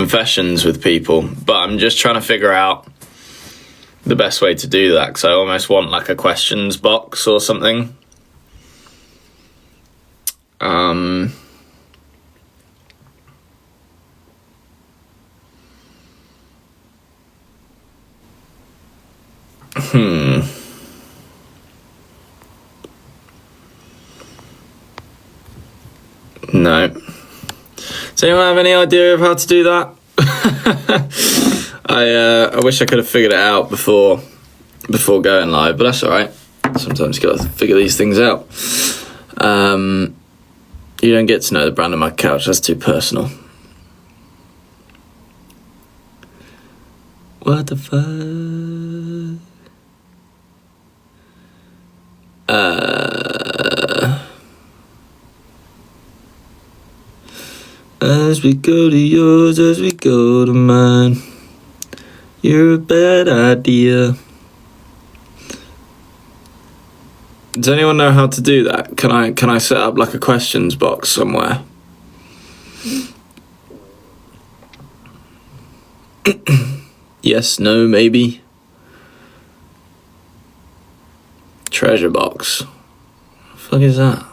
confessions with people, but I'm just trying to figure out the best way to do that, because I almost want like a questions box or something. No. Does anyone have any idea of how to do that? I wish I could have figured it out before going live, but that's all right. Sometimes you gotta figure these things out. You don't get to know the brand of my couch. That's too personal. What the fuck? As we go to yours, as we go to mine, you're a bad idea. Does anyone know how to do that? Can I set up like a questions box somewhere? Yes, no, maybe. Treasure box. What the fuck is that?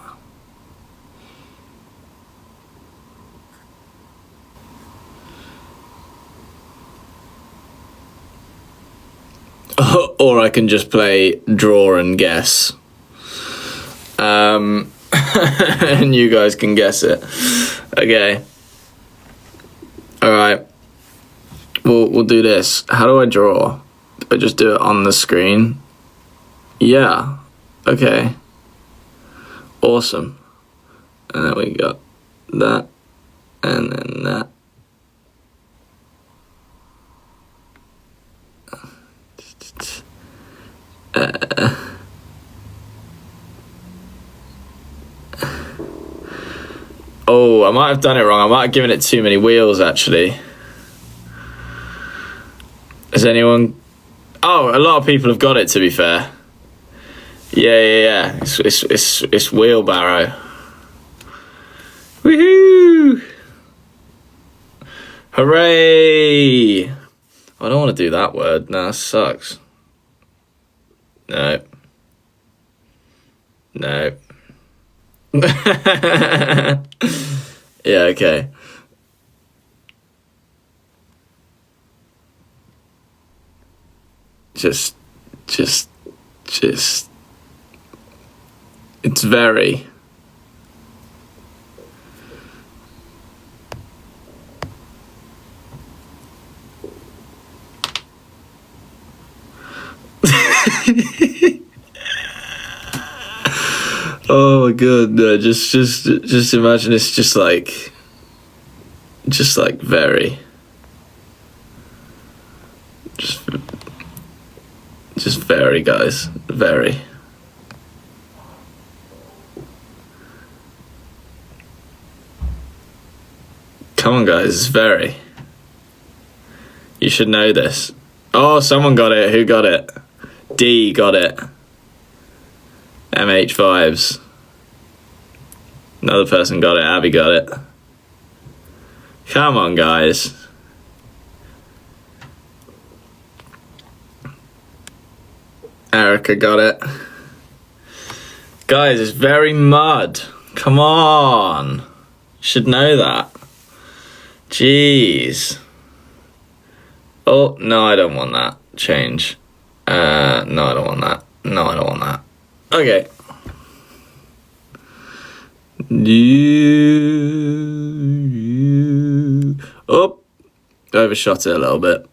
Or I can just play draw and guess. And you guys can guess it. Okay. Alright. We'll do this. How do I draw? Do I just do it on the screen? Yeah. Okay. Awesome. And then we got that. And then that. Oh, I might have done it wrong. I might have given it too many wheels, actually. Has anyone... Oh, a lot of people have got it, to be fair. Yeah. It's wheelbarrow. Woohoo! Hooray! I don't want to do that word. Nah, that sucks. No. Yeah, okay. Just it's very oh my god, no, just imagine it's just like very just very, guys, very. Come on, guys, it's very. You should know this. Oh, someone got it. Who got it? D got it. MH Vibes. Another person got it. Abby got it. Come on, guys. Erica got it. Guys, it's very mud. Come on. Should know that. Jeez. Oh, no, I don't want that. Change. No, I don't want that. No, I don't want that. Okay. Oh, overshot it a little bit.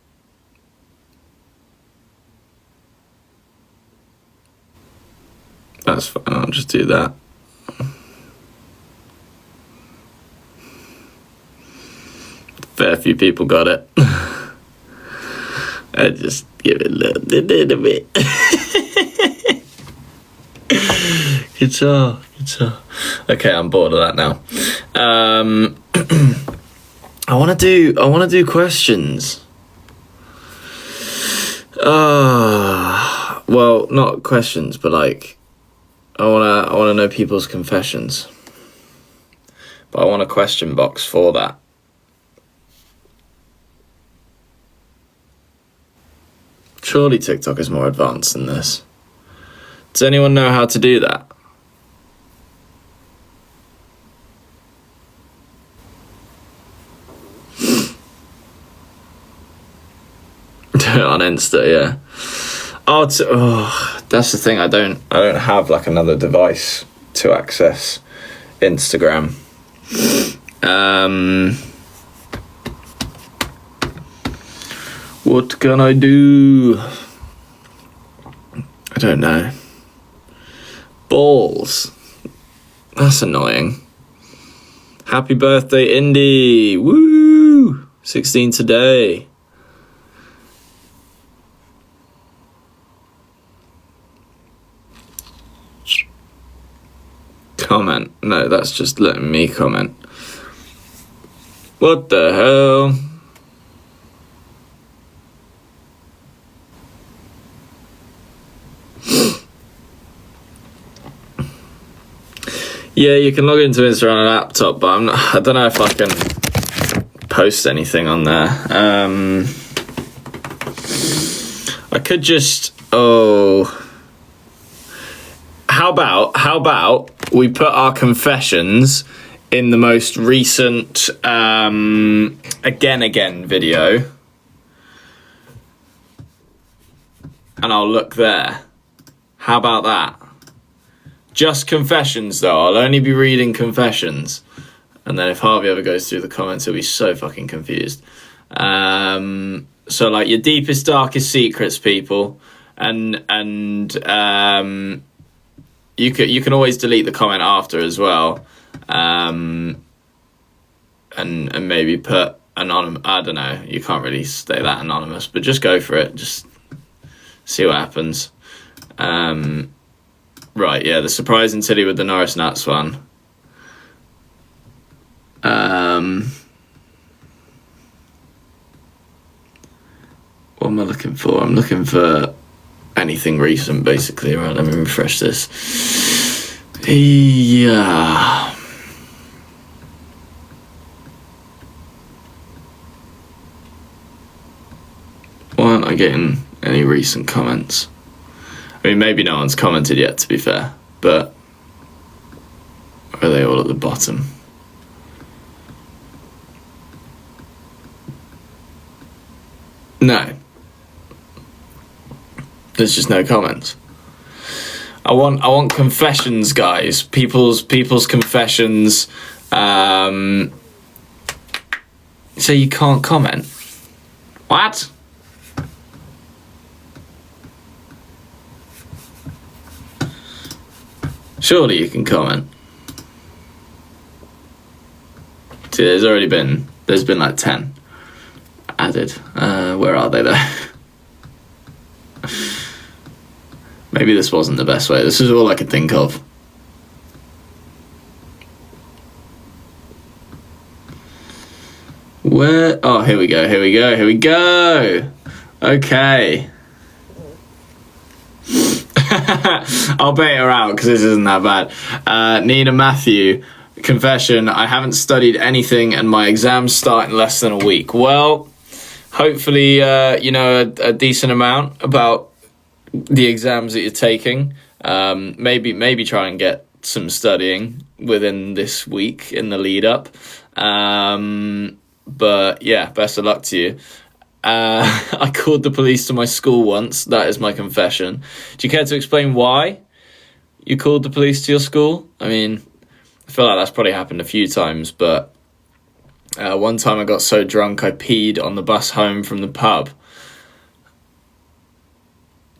That's fine, I'll just do that. Fair few people got it. I just give it a little bit. Guitar. Okay, I'm bored of that now. I wanna do questions. Well, not questions, but like I wanna know people's confessions. But I want a question box for that. Surely TikTok is more advanced than this. Does anyone know how to do that? On Insta, yeah. That's the thing. I don't have like another device to access Instagram. What can I do? I don't know. Balls. That's annoying. Happy birthday, Indy. Woo! 16 today. Comment. No, that's just letting me comment. What the hell? Yeah, you can log into Insta on a laptop, but I don't know if I can post anything on there. I could just... How about we put our confessions in the most recent again video, and I'll look there. How about that? Just confessions though. I'll only be reading confessions, and then if Harvey ever goes through the comments, he'll be so fucking confused. So like your deepest, darkest secrets, people, and you can always delete the comment after as well, and maybe put anonymous. I don't know. You can't really stay that anonymous, but just go for it. Just see what happens. Right, yeah, the surprise and Tilly with the Norris Nuts one. What am I looking for? I'm looking for anything recent, basically. Right, let me refresh this. Yeah. Why aren't I getting any recent comments? I mean, maybe no one's commented yet, to be fair, but are they all at the bottom? No. There's just no comments. I want confessions, guys. People's confessions. So you can't comment? What? Surely you can comment. See, there's been like 10 added. Where are they though? Maybe this wasn't the best way. This is all I could think of. Where? Oh, here we go. Okay. I'll bait her out because this isn't that bad. Nina Matthew, confession, I haven't studied anything and my exams start in less than a week. Well, hopefully, you know a decent amount about the exams that you're taking. Maybe try and get some studying within this week in the lead up. But yeah, best of luck to you. I called the police to my school once. That is my confession. Do you care to explain why you called the police to your school? I mean, I feel like that's probably happened a few times, but one time I got so drunk I peed on the bus home from the pub.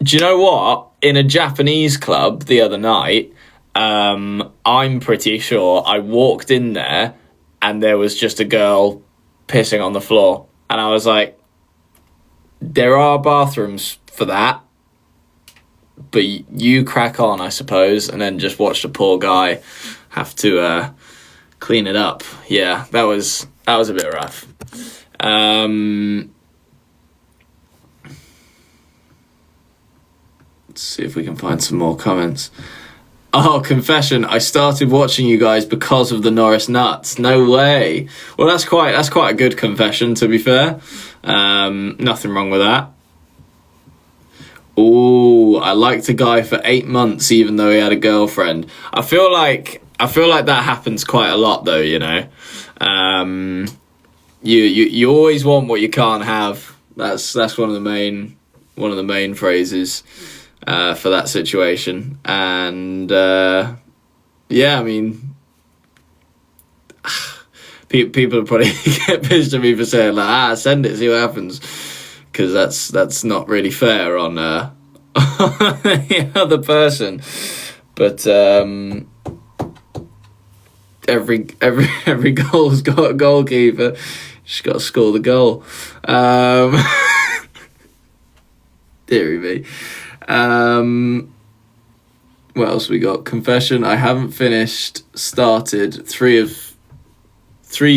Do you know what? In a Japanese club the other night, I'm pretty sure I walked in there and there was just a girl pissing on the floor. And I was like, there are bathrooms for that, but you crack on, I suppose, and then just watch the poor guy have to clean it up. Yeah, that was a bit rough. Let's see if we can find some more comments. Oh, confession, I started watching you guys because of the Norris Nuts. No way. Well, that's quite a good confession, to be fair. Nothing wrong with that. Ooh, I liked a guy for 8 months even though he had a girlfriend. I feel like that happens quite a lot though, you know. You always want what you can't have. That's one of the main phrases for that situation. And yeah, I mean, people are probably get pissed at me for saying like, send it, see what happens, because that's not really fair on the other person. But every goal's got a goalkeeper. Just got to score the goal. Deary me. What else we got? Confession. I haven't started three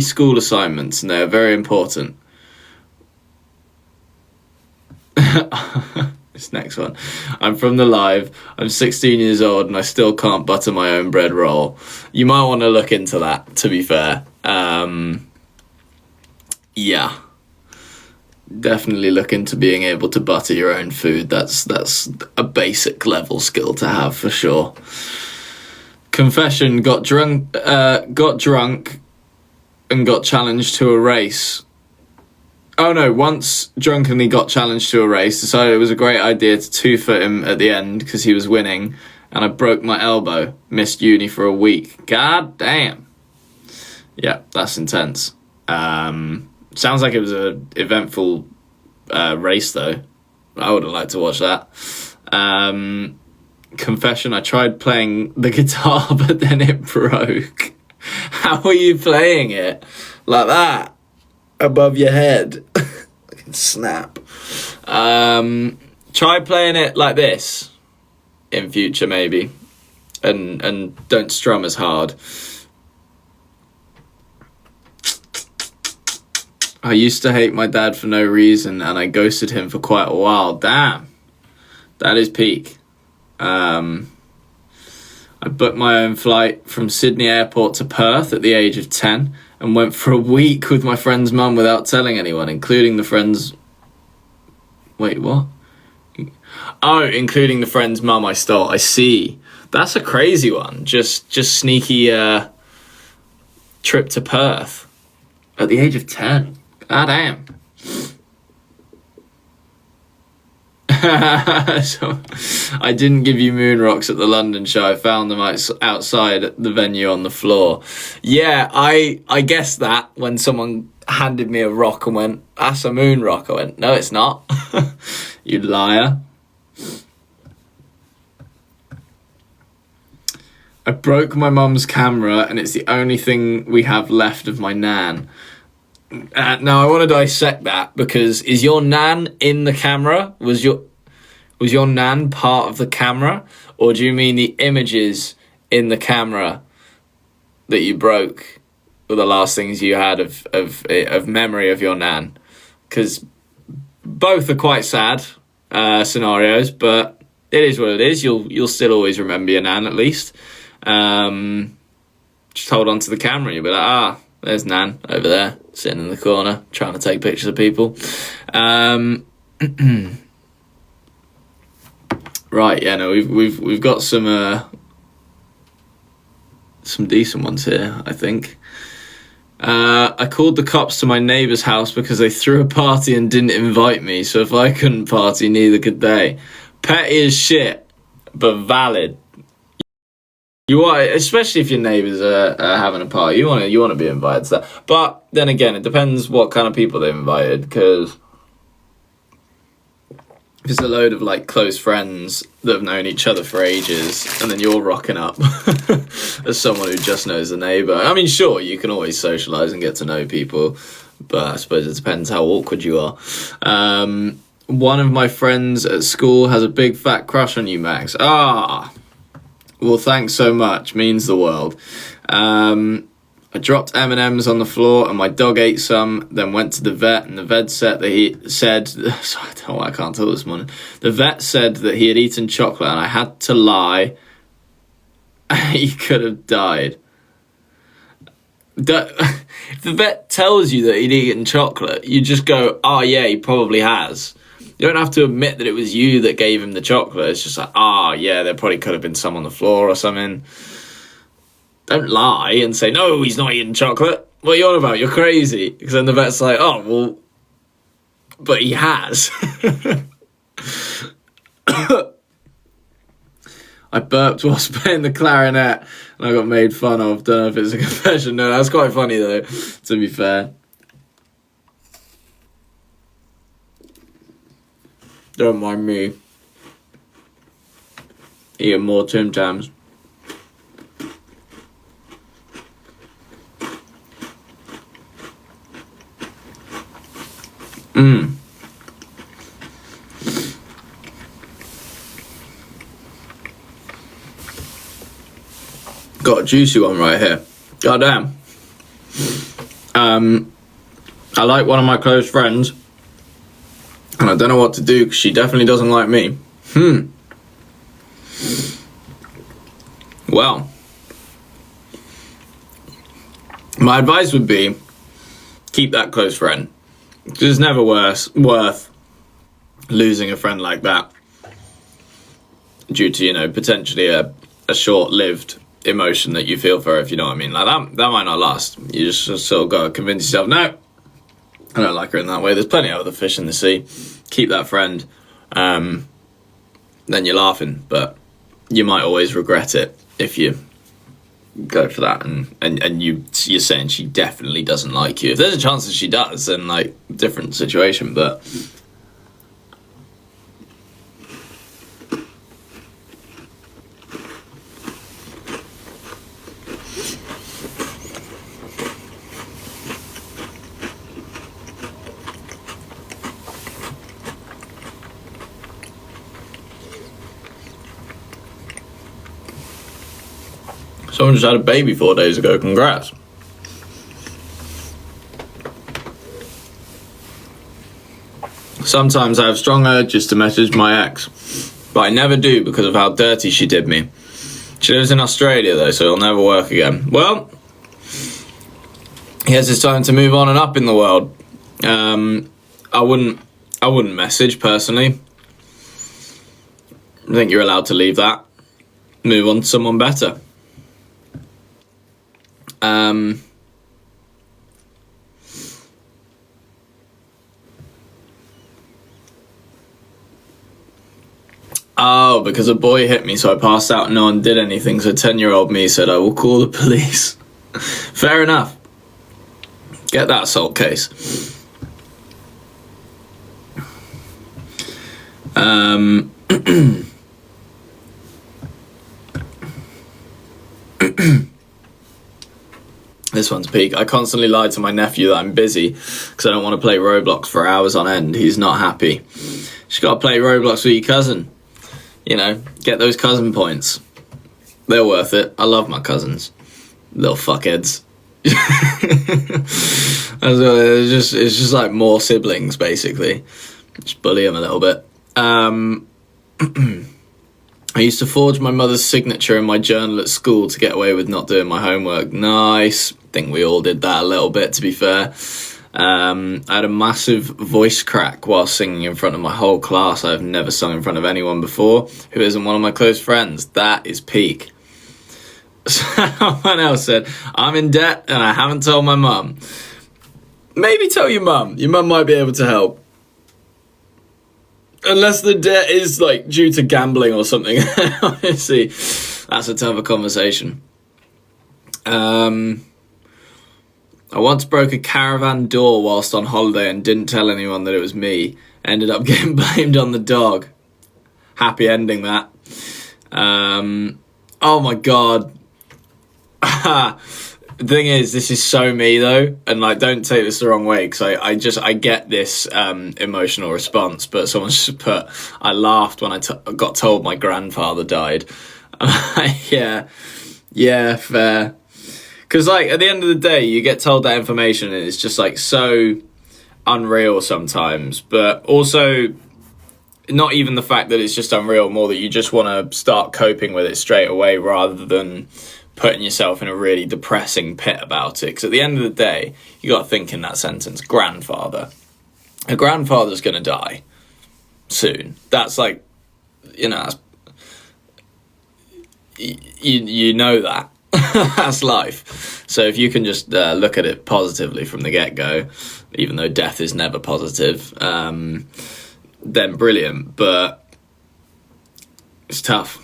school assignments, and they're very important. This next one. I'm from the live. I'm 16 years old and I still can't butter my own bread roll. You might want to look into that, to be fair. Yeah. Definitely look into being able to butter your own food. That's a basic level skill to have for sure. Confession, got drunk and got challenged to a race. Oh no, once drunkenly got challenged to a race, decided it was a great idea to two-foot him at the end because he was winning, and I broke my elbow. Missed uni for a week. God damn. Yeah, that's intense. Sounds like it was an eventful race though. I would have liked to watch that. Confession, I tried playing the guitar but then it broke. How are you playing it? Like that? Above your head. Snap. Try playing it like this in future maybe, and don't strum as hard. I used to hate my dad for no reason and I ghosted him for quite a while. Damn, that is peak. I booked my own flight from Sydney Airport to Perth at the age of 10 and went for a week with my friend's mum without telling anyone, including the friend's... Wait, what? Oh, including the friend's mum I stole. I see. That's a crazy one. Just sneaky trip to Perth at the age of 10. God damn. So, I didn't give you moon rocks at the London show. I found them outside the venue on the floor. Yeah, I guessed that when someone handed me a rock and went, that's a moon rock. I went, no, it's not. You liar. I broke my mum's camera and it's the only thing we have left of my nan. Now I want to dissect that, because is your nan in the camera? Was your nan part of the camera, or do you mean the images in the camera that you broke were the last things you had of memory of your nan? Because both are quite sad scenarios, but it is what it is. You'll still always remember your nan at least. Just hold on to the camera. You'll be like, there's Nan over there, sitting in the corner, trying to take pictures of people. Right, yeah, no, we've got some decent ones here, I think. I called the cops to my neighbour's house because they threw a party and didn't invite me, so if I couldn't party, neither could they. Petty as shit, but valid. You want, especially if your neighbours are having a party, you want to be invited to that. But then again, it depends what kind of people they've invited, because if it's a load of like close friends that have known each other for ages, and then you're rocking up as someone who just knows the neighbour. I mean, sure, you can always socialise and get to know people, but I suppose it depends how awkward you are. One of my friends at school has a big fat crush on you, Max. Well, thanks so much. Means the world. I dropped M&Ms on the floor and my dog ate some, then went to the vet, and the vet said that sorry, I don't know why I can't tell this morning. The vet said that he had eaten chocolate and I had to lie. He could have died. If the vet tells you that he'd eaten chocolate, you just go, oh yeah, he probably has. You don't have to admit that it was you that gave him the chocolate. It's just like, yeah, there probably could have been some on the floor or something. Don't lie and say, no, he's not eating chocolate. What are you on about? You're crazy. Because then the vet's like, oh, well, but he has. I burped whilst playing the clarinet and I got made fun of. Don't know if it's a confession. No, that's quite funny though, to be fair. Don't mind me eating more Tim Tams. Got a juicy one right here. Goddamn. I like one of my close friends, and I don't know what to do because she definitely doesn't like me. Well, my advice would be keep that close friend. It's never worth losing a friend like that due to, potentially a short-lived emotion that you feel for her, if you know what I mean. Like that might not last. You just sort of got to convince yourself, no, I don't like her in that way. There's plenty of other fish in the sea. Keep that friend. Then you're laughing, but you might always regret it if you go for that. And you're saying she definitely doesn't like you. If there's a chance that she does, then like different situation, but someone just had a baby 4 days ago. Congrats. Sometimes I have strong urges to message my ex, but I never do because of how dirty she did me. She lives in Australia though, so it'll never work again. Well, he has his time to move on and up in the world. I wouldn't message personally. I think you're allowed to leave that. Move on to someone better. Oh, because a boy hit me, so I passed out and no one did anything, so 10-year-old me said, I will call the police. Fair enough. Get that assault case. This one's peak. I constantly lie to my nephew that I'm busy because I don't want to play Roblox for hours on end. He's not happy. Just got to play Roblox with your cousin. Get those cousin points. They're worth it. I love my cousins. Little fuckheads. It's just like more siblings, basically. Just bully them a little bit. I used to forge my mother's signature in my journal at school to get away with not doing my homework. Nice. I think we all did that a little bit, to be fair. I had a massive voice crack while singing in front of my whole class. I've never sung in front of anyone before who isn't one of my close friends. That is peak. Someone else said, I'm in debt and I haven't told my mum. Maybe tell your mum. Your mum might be able to help. Unless the debt is like due to gambling or something. Honestly, that's a tougher conversation. I once broke a caravan door whilst on holiday and didn't tell anyone that it was me. Ended up getting blamed on the dog. Happy ending that. Oh my god. The thing is, this is so me though, and like, don't take this the wrong way, because I get this emotional response, but someone just put, I laughed when I got told my grandfather died. Yeah, fair. Because like, at the end of the day, you get told that information and it's just like so unreal sometimes, but also not even the fact that it's just unreal, more that you just want to start coping with it straight away rather than putting yourself in a really depressing pit about it. Because at the end of the day, you got to think in that sentence, grandfather. A grandfather's going to die. soon. That's like, you know that. That's life. So if you can just look at it positively from the get-go, even though death is never positive, then brilliant. But it's tough.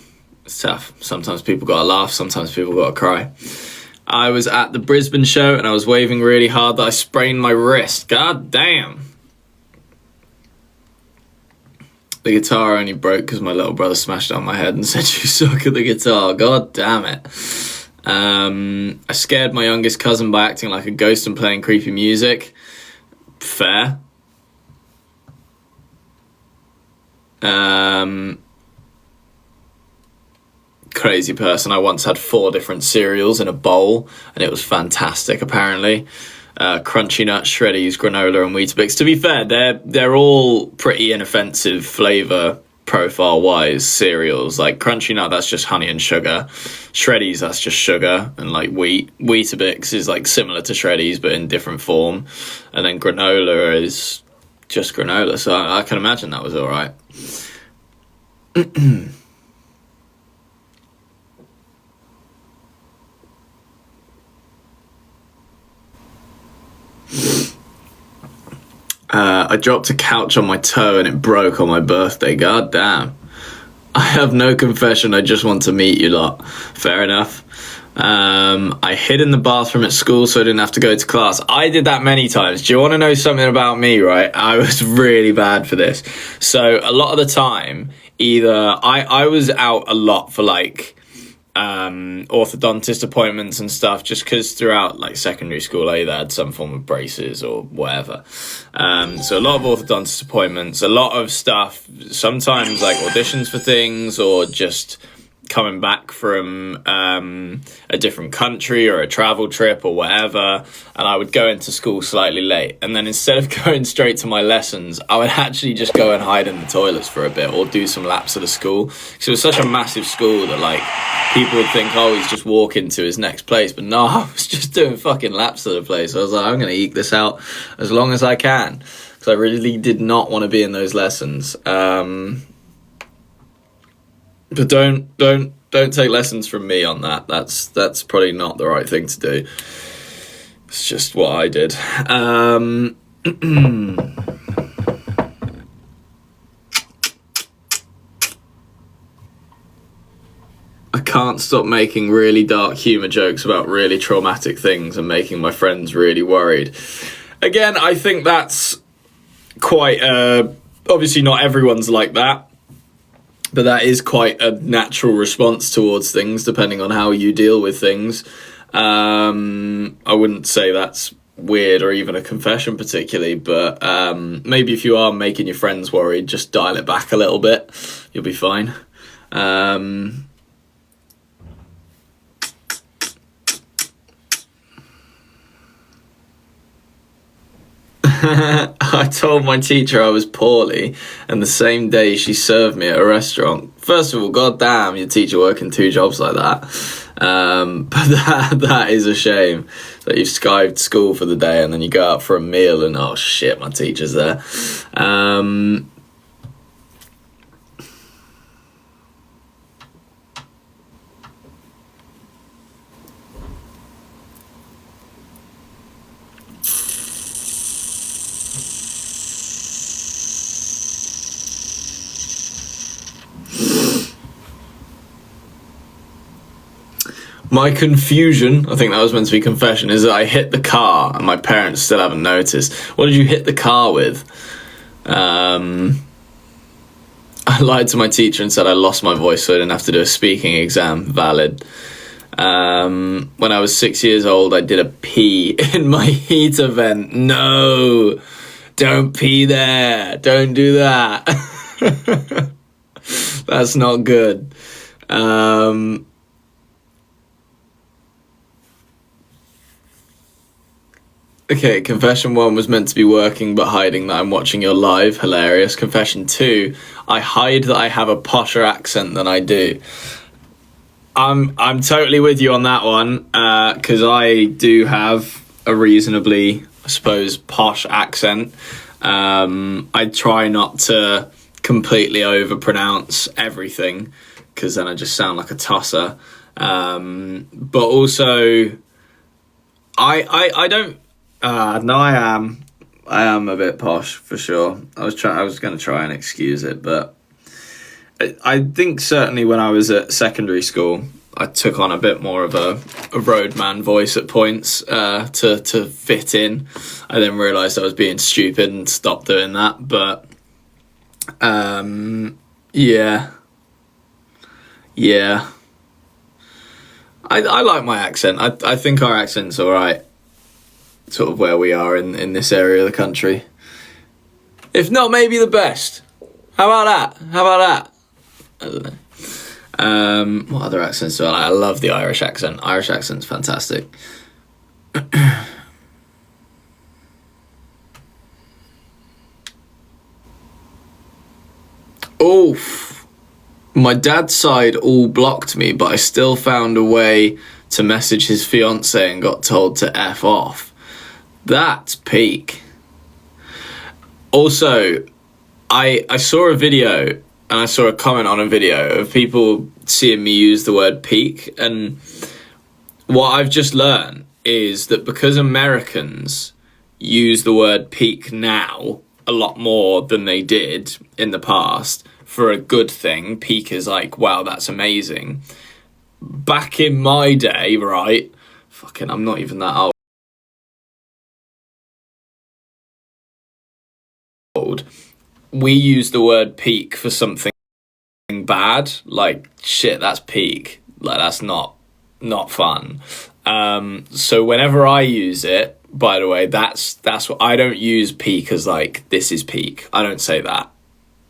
Sometimes people gotta laugh, sometimes people gotta cry. I was at the Brisbane show and I was waving really hard that I sprained my wrist. God damn. The guitar only broke because my little brother smashed it on my head and said, "You suck at the guitar." God damn it. I scared my youngest cousin by acting like a ghost and playing creepy music. Fair. Crazy person. I once had 4 different cereals in a bowl and it was fantastic, apparently. Crunchy Nut, Shreddies, Granola and Weetabix. To be fair, they're all pretty inoffensive flavour profile wise cereals. Like Crunchy Nut, that's just honey and sugar. Shreddies, that's just sugar and like wheat. Weetabix is like similar to Shreddies but in different form. And then granola is just granola. So I can imagine that was alright. I dropped a couch on my toe and it broke on my birthday. God damn. I have no confession, I just want to meet you lot. Fair enough. I hid in the bathroom at school so I didn't have to go to class. I did that many times. Do you want to know something about me, right? I was really bad for this. So a lot of the time, either I was out a lot for like orthodontist appointments and stuff, just because throughout like secondary school I either had some form of braces or whatever, so a lot of orthodontist appointments, a lot of stuff, sometimes like auditions for things or just coming back from a different country or a travel trip or whatever, and I would go into school slightly late, and then instead of going straight to my lessons, I would actually just go and hide in the toilets for a bit or do some laps of the school, because it was such a massive school that like people would think, oh, he's just walking to his next place, but no, I was just doing fucking laps of the place. I was like, I'm gonna eke this out as long as I can, because I really did not want to be in those lessons. But don't take lessons from me on that. That's probably not the right thing to do. It's just what I did. I can't stop making really dark humour jokes about really traumatic things and making my friends really worried. Again, I think that's quite... obviously not everyone's like that. But that is quite a natural response towards things, depending on how you deal with things. I wouldn't say that's weird or even a confession particularly, but maybe if you are making your friends worried, just dial it back a little bit. You'll be fine. I told my teacher I was poorly, and the same day she served me at a restaurant. First of all, goddamn, your teacher working 2 jobs like that. But that is a shame that you've skived school for the day and then you go out for a meal and oh shit, my teacher's there. My confusion, I think that was meant to be confession, is that I hit the car and my parents still haven't noticed. What did you hit the car with? I lied to my teacher and said I lost my voice so I didn't have to do a speaking exam. Valid. When I was 6 years old, I did a pee in my heater vent. No! Don't pee there! Don't do that! That's not good. Okay, confession 1 was meant to be working but hiding that I'm watching your live. Hilarious. Confession 2, I hide that I have a posher accent than I do. I'm totally with you on that one, because I do have a reasonably, I suppose, posh accent. I try not to completely overpronounce everything, because then I just sound like a tosser. But also, I don't. No, I am a bit posh for sure. I was going to try and excuse it, but I think certainly when I was at secondary school, I took on a bit more of a roadman voice at points to fit in. I then realised I was being stupid and stopped doing that. But yeah. I like my accent. I think our accent's all right, sort of where we are in this area of the country. If not, maybe the best. How about that? I don't know. What other accents do I like? I love the Irish accent. Irish accent's fantastic. Oof. My dad's side all blocked me, but I still found a way to message his fiance and got told to F off. That's peak. Also, I saw a video, and I saw a comment on a video of people seeing me use the word peak, and what I've just learned is that because Americans use the word peak now a lot more than they did in the past for a good thing, peak is like, wow, that's amazing. Back in my day, right, I'm not even that old, we use the word peak for something bad, like shit, that's peak, like that's not fun. So whenever I use it, by the way, that's what I don't use peak as like, this is peak. I don't say that.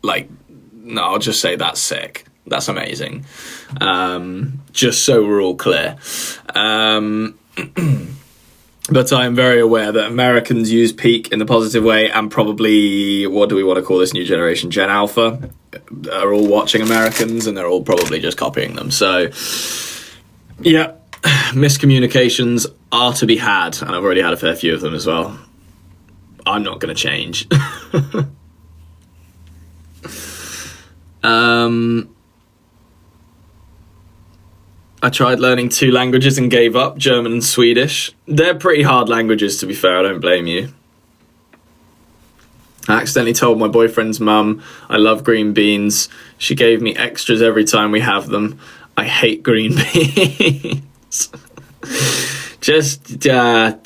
Like, no, I'll just say that's sick, that's amazing. Just so we're all clear. But I am very aware that Americans use peak in the positive way, and probably, what do we want to call this new generation? Gen Alpha are all watching Americans, and they're all probably just copying them. So, yeah, miscommunications are to be had, and I've already had a fair few of them as well. I'm not going to change. I tried learning 2 languages and gave up, German and Swedish. They're pretty hard languages, to be fair, I don't blame you. I accidentally told my boyfriend's mum I love green beans. She gave me extras every time we have them. I hate green beans. Just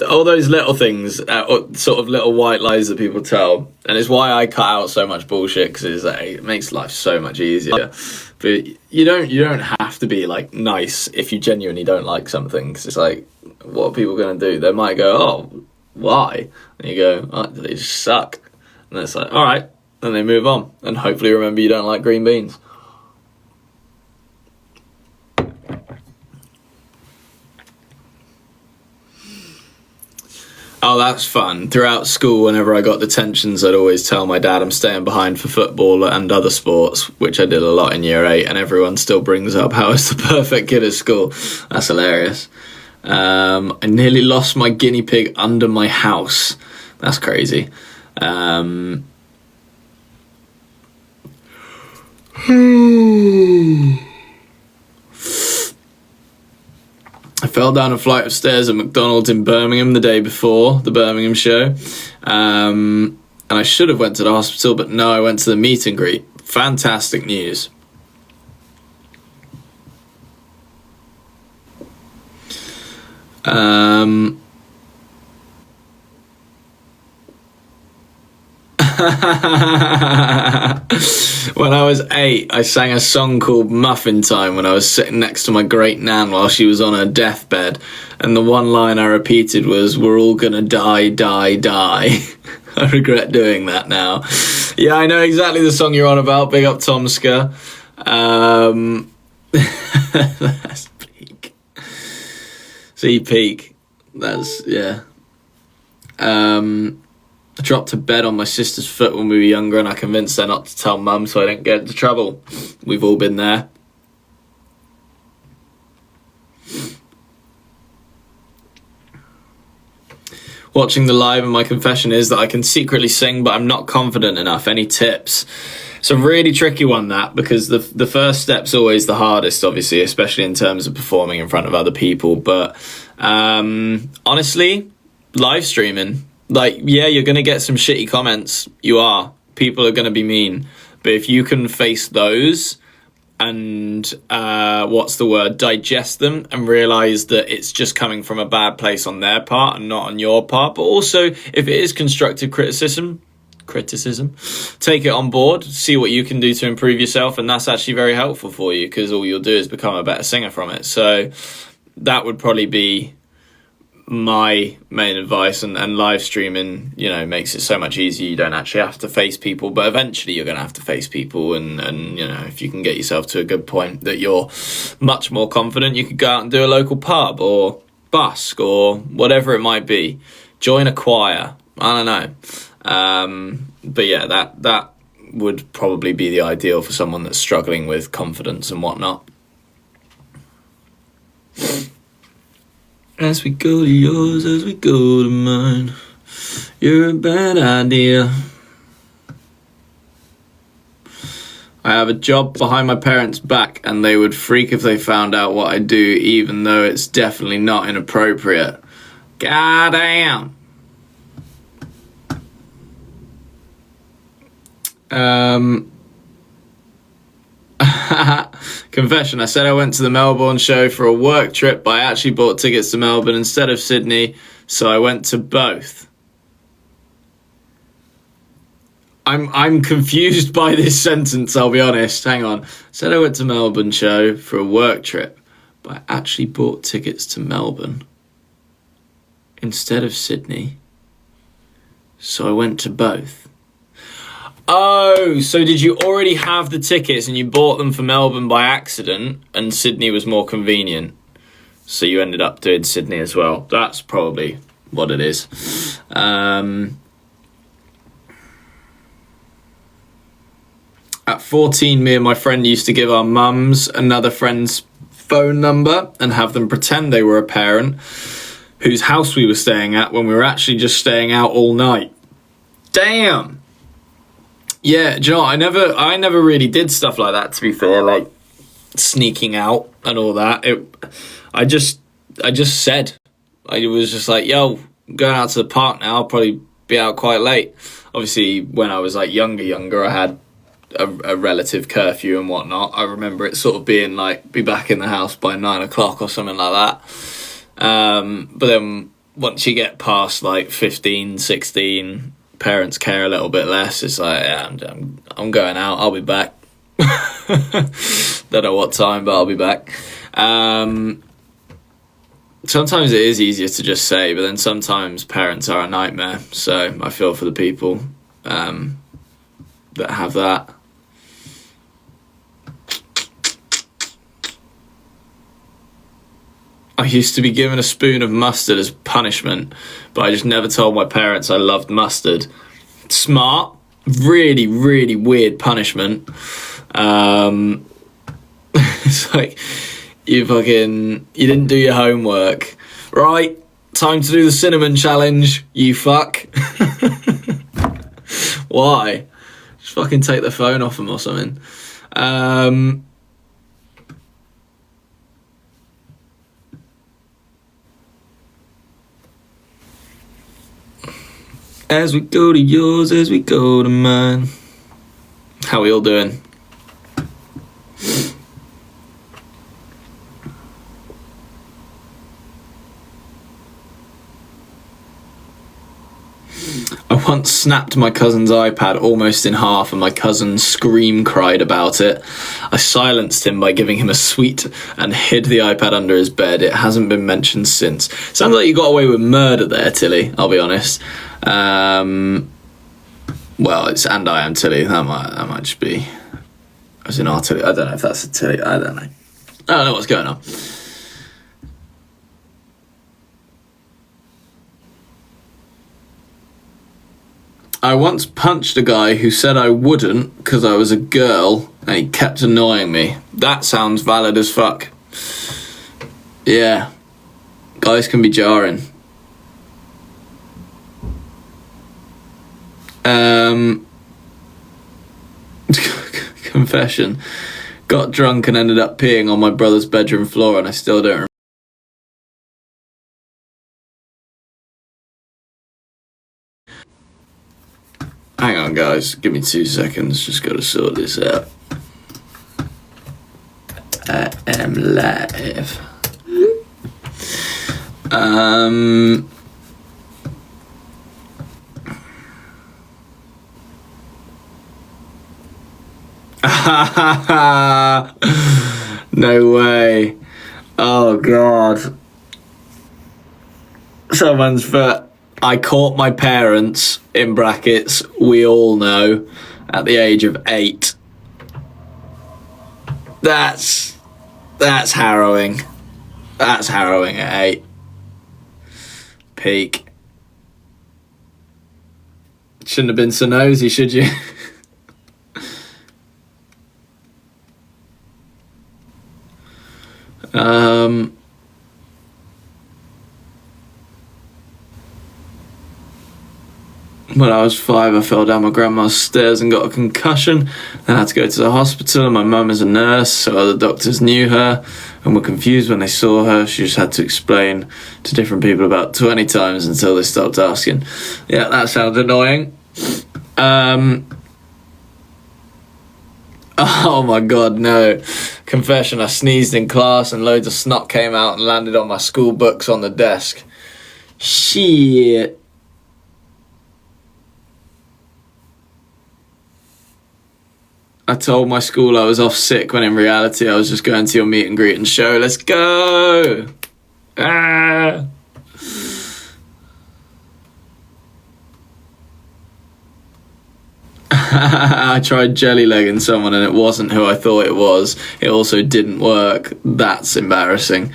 all those little things, sort of little white lies that people tell. And it's why I cut out so much bullshit, because it makes life so much easier. But you don't have to be like nice if you genuinely don't like something, because it's like, what are people going to do? They might go, oh, why? And you go, oh, they just suck. And it's like, all right. And they move on. And hopefully remember you don't like green beans. Oh, that's fun. Throughout school, whenever I got detentions, I'd always tell my dad I'm staying behind for football and other sports, which I did a lot in year 8, and everyone still brings up how I was the perfect kid at school. That's hilarious. I nearly lost my guinea pig under my house. That's crazy. I fell down a flight of stairs at McDonald's in Birmingham the day before the Birmingham show. And I should have went to the hospital, but no, I went to the meet and greet. Fantastic news. When I was 8, I sang a song called Muffin Time when I was sitting next to my great nan while she was on her deathbed, and the one line I repeated was, "We're all gonna die, die, die." I regret doing that now. Yeah, I know exactly the song you're on about. Big up Tomska. That's peak. See, peak. That's, yeah. I dropped a bed on my sister's foot when we were younger, and I convinced her not to tell mum so I didn't get into trouble. We've all been there. watching the live, and my confession is that I can secretly sing, but I'm not confident enough. Any tips? It's a really tricky one, that, because the first step's always the hardest, obviously, especially in terms of performing in front of other people. But honestly, live streaming, like, yeah, you're going to get some shitty comments. You are. People are going to be mean. But if you can face those and digest them and realize that it's just coming from a bad place on their part and not on your part, but also if it is constructive criticism, take it on board, see what you can do to improve yourself, and that's actually very helpful for you, because all you'll do is become a better singer from it. So that would probably be my main advice. And live streaming, you know, makes it so much easier. You don't actually have to face people, but eventually you're going to have to face people, and you know, if you can get yourself to a good point that you're much more confident, you could go out and do a local pub or busk or whatever it might be. Join a choir, I don't know. But yeah, that would probably be the ideal for someone that's struggling with confidence and whatnot. As we go to yours, as we go to mine, you're a bad idea. I have a job behind my parents' back, and they would freak if they found out what I do, even though it's definitely not inappropriate. Goddamn. Confession, I said I went to the Melbourne show for a work trip, but I actually bought tickets to Melbourne instead of Sydney, so I went to both. I'm confused by this sentence, I'll be honest. Hang on. I said I went to Melbourne show for a work trip, but I actually bought tickets to Melbourne instead of Sydney, so I went to both. Oh, so did you already have the tickets and you bought them for Melbourne by accident, and Sydney was more convenient, so you ended up doing Sydney as well? That's probably what it is. At 14, me and my friend used to give our mums another friend's phone number and have them pretend they were a parent whose house we were staying at when we were actually just staying out all night. Damn. Yeah, do you know what? I never really did stuff like that, to be fair, like sneaking out and all that. I just said, I was just like, yo, I'm going out to the park now, I'll probably be out quite late. Obviously, when I was like younger, I had a relative curfew and whatnot. I remember it sort of being like, be back in the house by 9 o'clock or something like that. But then once you get past like 15, 16, parents care a little bit less. It's like, yeah, I'm going out, I'll be back. Don't know what time, but I'll be back. Sometimes it is easier to just say, but then sometimes parents are a nightmare, so I feel for the people that have that. I used to be given a spoon of mustard as punishment, but I just never told my parents I loved mustard. Smart. Really, really weird punishment. It's like, you didn't do your homework. Right, time to do the cinnamon challenge, you fuck. Why? Just fucking take the phone off them or something. As we go to yours, as we go to mine. How we all doing? I once snapped my cousin's iPad almost in half, and my cousin scream cried about it. I silenced him by giving him a sweet and hid the iPad under his bed. It hasn't been mentioned since. Sounds like you got away with murder there, Tilly, I'll be honest. Well, it's and I am Tilly. That might just be as in our Tilly. I don't know if that's a Tilly. I don't know what's going on. I once punched a guy who said I wouldn't because I was a girl, and he kept annoying me. That sounds valid as fuck. Yeah, guys can be jarring. Confession. Got drunk and ended up peeing on my brother's bedroom floor, and I still don't remember. Hang on, guys. Give me 2 seconds. Just gotta sort this out. I am live. No way. Oh god. Someone's put, I caught my parents, in brackets, we all know, at the age of 8. That's harrowing. That's harrowing at 8. Peak. Shouldn't have been so nosy, should you? When I was 5, I fell down my grandma's stairs and got a concussion. Then I had to go to the hospital, and my mum is a nurse, so other doctors knew her and were confused when they saw her. She just had to explain to different people about 20 times until they stopped asking. Yeah, that sounds annoying. Oh my god, no. Confession, I sneezed in class and loads of snot came out and landed on my school books on the desk. Shit. I told my school I was off sick when in reality I was just going to your meet and greet and show. Let's go! Ah! I tried jelly legging someone and it wasn't who I thought it was. It also didn't work. That's embarrassing.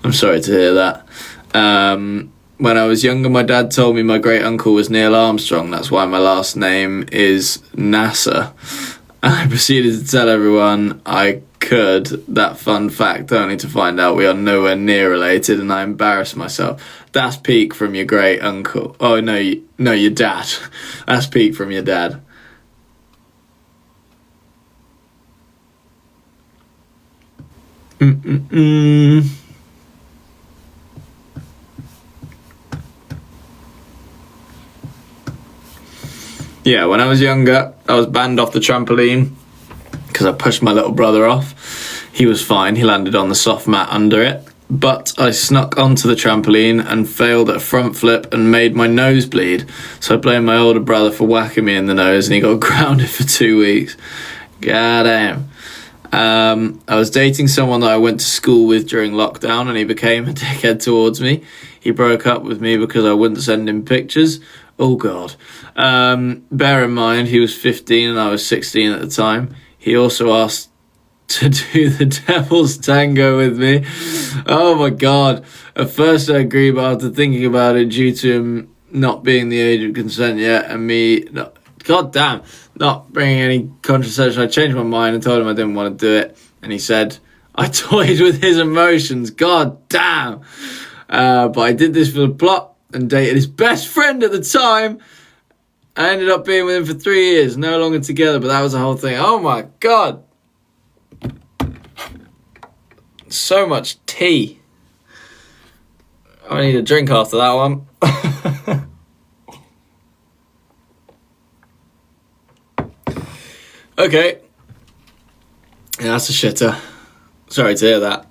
I'm sorry to hear that. When I was younger, my dad told me my great uncle was Neil Armstrong. That's why my last name is NASA. I proceeded to tell everyone I could that fun fact, only to find out we are nowhere near related, and I embarrassed myself. That's peak from your great uncle. Oh no, your dad. That's peak from your dad. Yeah, when I was younger, I was banned off the trampoline because I pushed my little brother off. He was fine, he landed on the soft mat under it. But I snuck onto the trampoline and failed at a front flip and made my nose bleed. So I blamed my older brother for whacking me in the nose and he got grounded for 2 weeks. Goddamn. I was dating someone that I went to school with during lockdown and he became a dickhead towards me. He broke up with me because I wouldn't send him pictures. Oh god. Bear in mind he was 15 and I was 16 at the time. He also asked to do the devil's tango with me. Oh my god. At first I agreed, but after thinking about it, due to him not being the age of consent yet and me not bringing any contraception, I changed my mind and told him I didn't want to do it, and he said I toyed with his emotions. God damn. But I did this for the plot and dated his best friend at the time. I ended up being with him for 3 years, no longer together, but that was the whole thing. Oh my god. So much tea. I need a drink after that one. Okay. Yeah, that's a shitter. Sorry to hear that.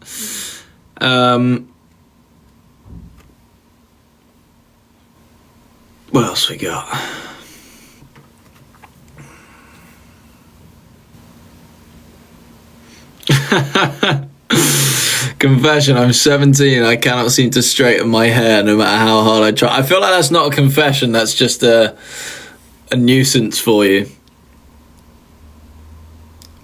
What else we got? Confession, I'm 17. I cannot seem to straighten my hair no matter how hard I try. I feel like that's not a confession, that's just a nuisance for you.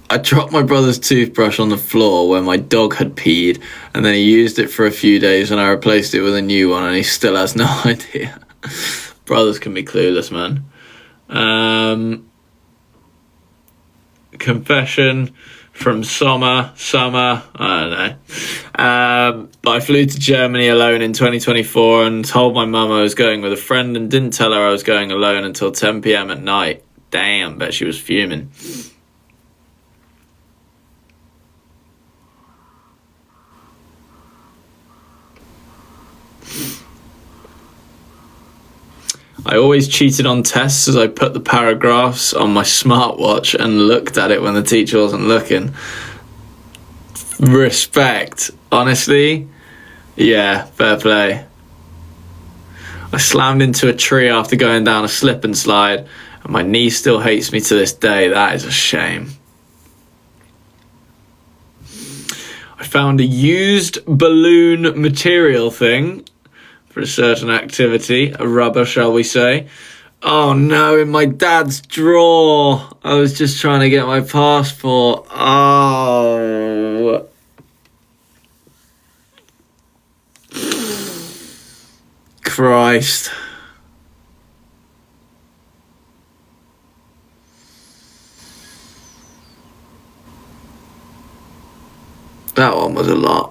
I dropped my brother's toothbrush on the floor where my dog had peed, and then he used it for a few days and I replaced it with a new one and he still has no idea. Brothers can be clueless, man. confession from summer, I don't know. But I flew to Germany alone in 2024 and told my mum I was going with a friend and didn't tell her I was going alone until 10 p.m. at night. Damn, bet she was fuming. I always cheated on tests as I put the paragraphs on my smartwatch and looked at it when the teacher wasn't looking. Respect. Honestly, yeah, fair play. I slammed into a tree after going down a slip and slide, and my knee still hates me to this day. That is a shame. I found a used balloon material thing for a certain activity, a rubber, shall we say. Oh no, in my dad's drawer. I was just trying to get my passport. Oh. Christ. That one was a lot.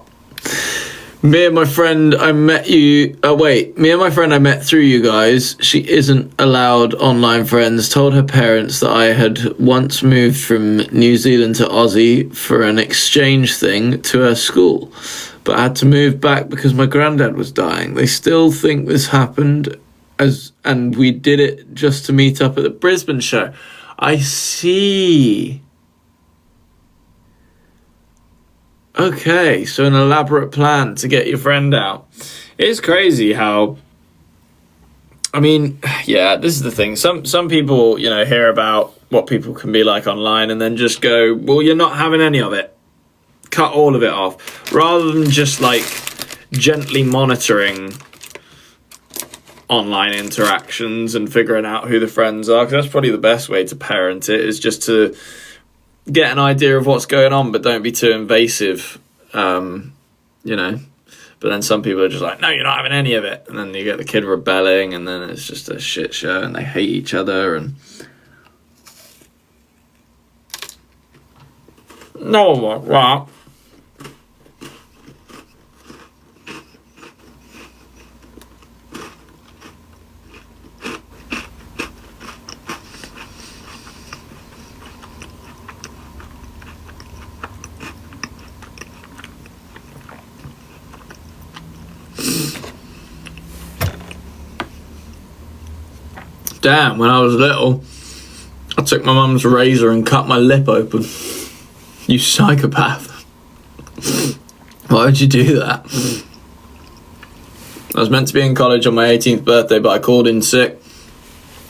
Me and my friend I met through you guys. She isn't allowed online friends. Told her parents that I had once moved from New Zealand to Aussie for an exchange thing to her school, but I had to move back because my granddad was dying. They still think this happened and we did it just to meet up at the Brisbane show. I see. Okay, so an elaborate plan to get your friend out. It's crazy how, I mean, yeah, this is the thing. Some people, hear about what people can be like online and then just go, well, you're not having any of it. Cut all of it off. Rather than just gently monitoring online interactions and figuring out who the friends are, because that's probably the best way to parent it, is just to get an idea of what's going on, but don't be too invasive, But then some people are just like, no, you're not having any of it. And then you get the kid rebelling, and then it's just a shit show, and they hate each other, and no one wants that. Damn, when I was little, I took my mum's razor and cut my lip open. You psychopath. Why would you do that? I was meant to be in college on my 18th birthday, but I called in sick.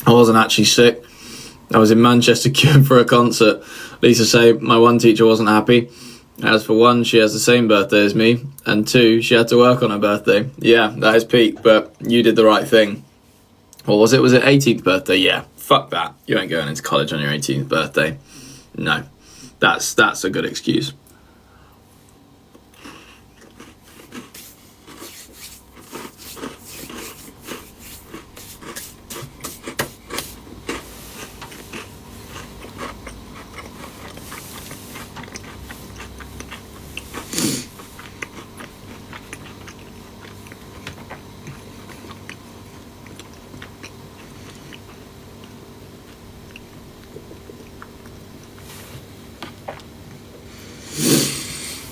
I wasn't actually sick. I was in Manchester queuing for a concert. Lisa said my one teacher wasn't happy. As for one, she has the same birthday as me. And two, she had to work on her birthday. Yeah, that is peak, but you did the right thing. Or was it 18th birthday? Yeah, fuck that. You ain't going into college on your 18th birthday. No, that's a good excuse.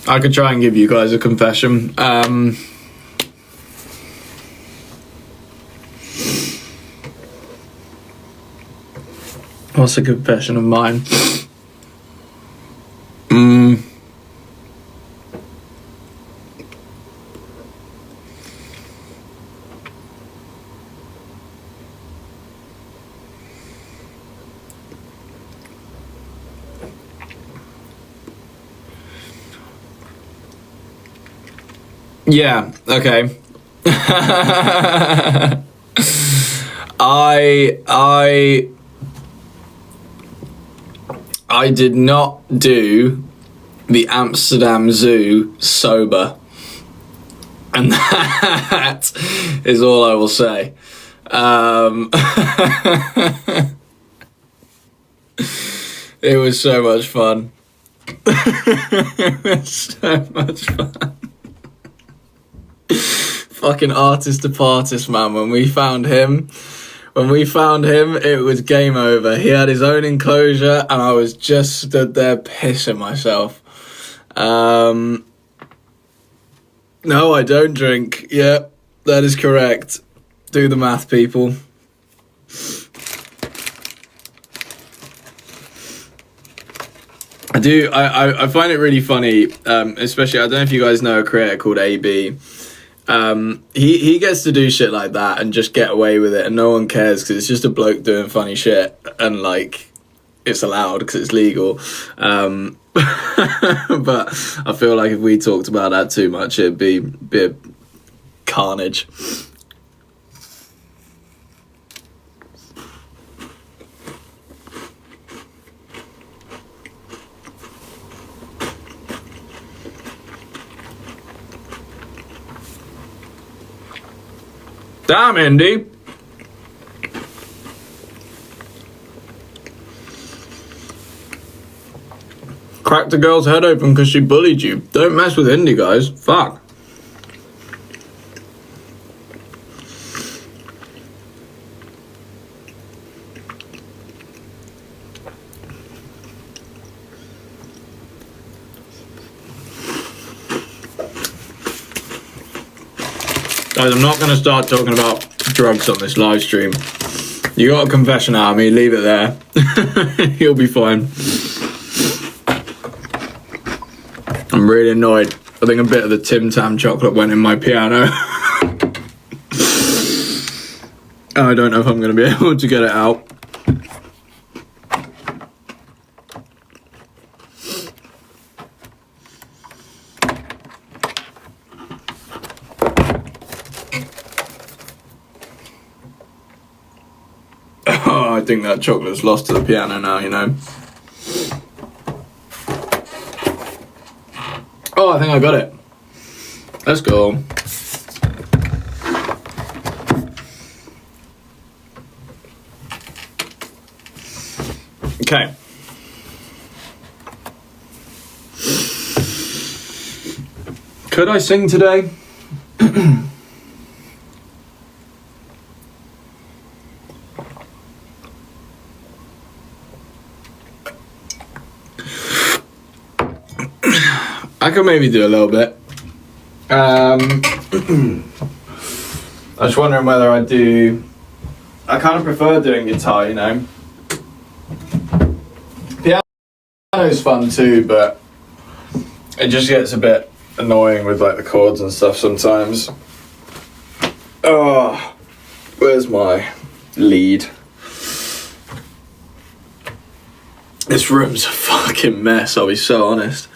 I could try and give you guys a confession. What's a confession of mine? Yeah, okay. I did not do the Amsterdam Zoo sober. And that is all I will say. It was so much fun. It was so much fun. Fucking artist of artist, man. When we found him, it was game over. He had his own enclosure, and I was just stood there pissing myself. No, I don't drink. Yeah, that is correct. Do the math, people. I find it really funny, especially, I don't know if you guys know a creator called AB. He gets to do shit like that and just get away with it, and no one cares because it's just a bloke doing funny shit, and like, it's allowed because it's legal. But I feel like if we talked about that too much, it'd be a carnage. Damn, Indy. Cracked the girl's head open because she bullied you. Don't mess with Indy, guys. Fuck. Guys, I'm not going to start talking about drugs on this live stream. You got a confession out of me, leave it there. You'll be fine. I'm really annoyed. I think a bit of the Tim Tam chocolate went in my piano. I don't know if I'm going to be able to get it out. Oh, I think that chocolate's lost to the piano now, you know. Oh, I think I got it. Let's go. Okay. Could I sing today? I could maybe do a little bit. I was wondering whether I'd do... I kind of prefer doing guitar, you know. Piano's fun too, but it just gets a bit annoying with like the chords and stuff sometimes. Oh, where's my lead? This room's a fucking mess, I'll be so honest.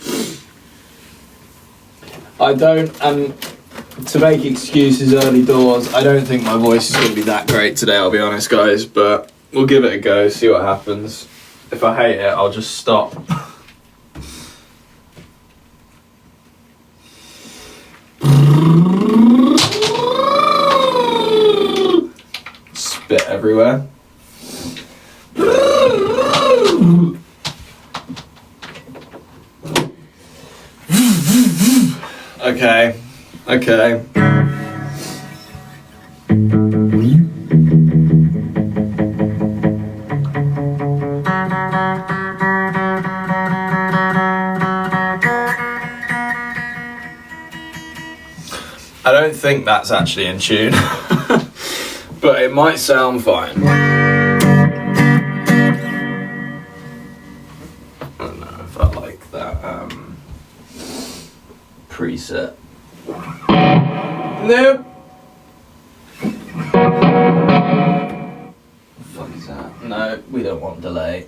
I don't, and to make excuses early doors, I don't think my voice is going to be that great today, I'll be honest, guys, but we'll give it a go, see what happens. If I hate it, I'll just stop. Spit everywhere. Okay. I don't think that's actually in tune, but it might sound fine. I don't know if I like that preset. Nope. What the fuck is that? No, we don't want delay.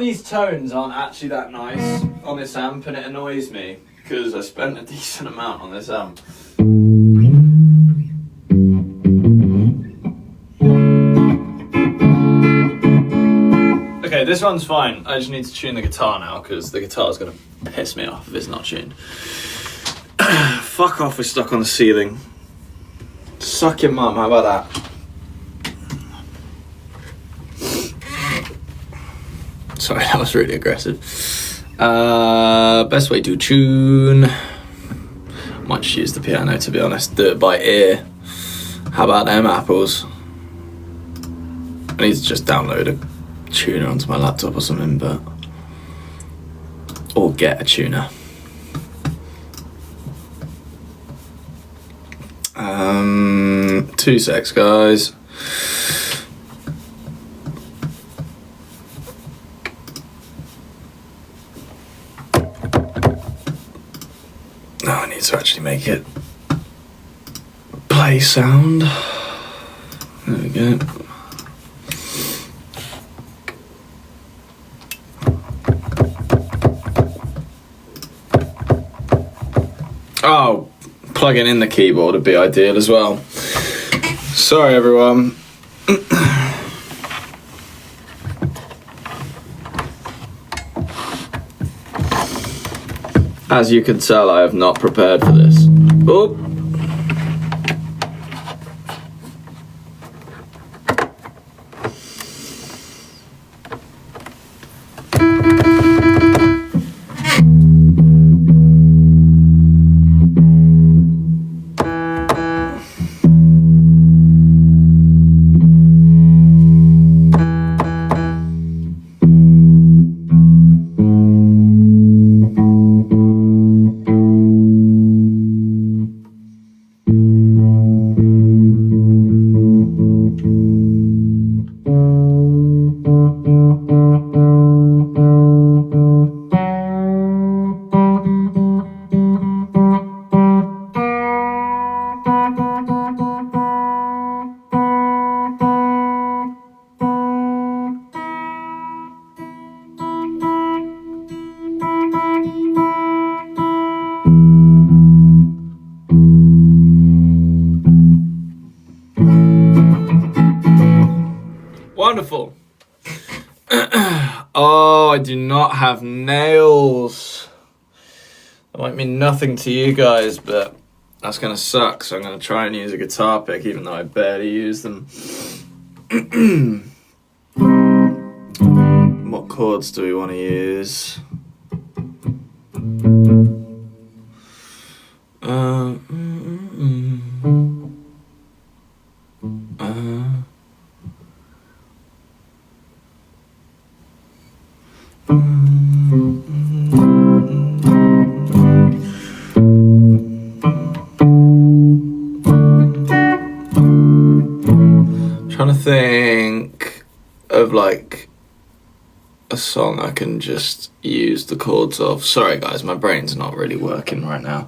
these tones aren't actually that nice on this amp, and it annoys me because I spent a decent amount on this amp. Okay, this one's fine. I just need to tune the guitar now because the guitar's gonna piss me off if it's not tuned. Fuck off, we're stuck on the ceiling. Suck your mum, how about that? Sorry, that was really aggressive. Best way to tune. Might just use the piano, to be honest. Do it by ear. How about them apples? I need to just download a tuner onto my laptop or something, but... or get a tuner. 2 secs, guys. No, I need to actually make it play sound. There we go. Oh, plugging in the keyboard would be ideal as well. Sorry, everyone. As you can tell, I have not prepared for this. Oh. Wonderful. Oh, I do not have nails. That might mean nothing to you guys, but that's gonna suck, so I'm gonna try and use a guitar pick even though I barely use them. What chords do we want to use? Trying to think of like a song I can just use the chords of. Sorry guys, my brain's not really working right now.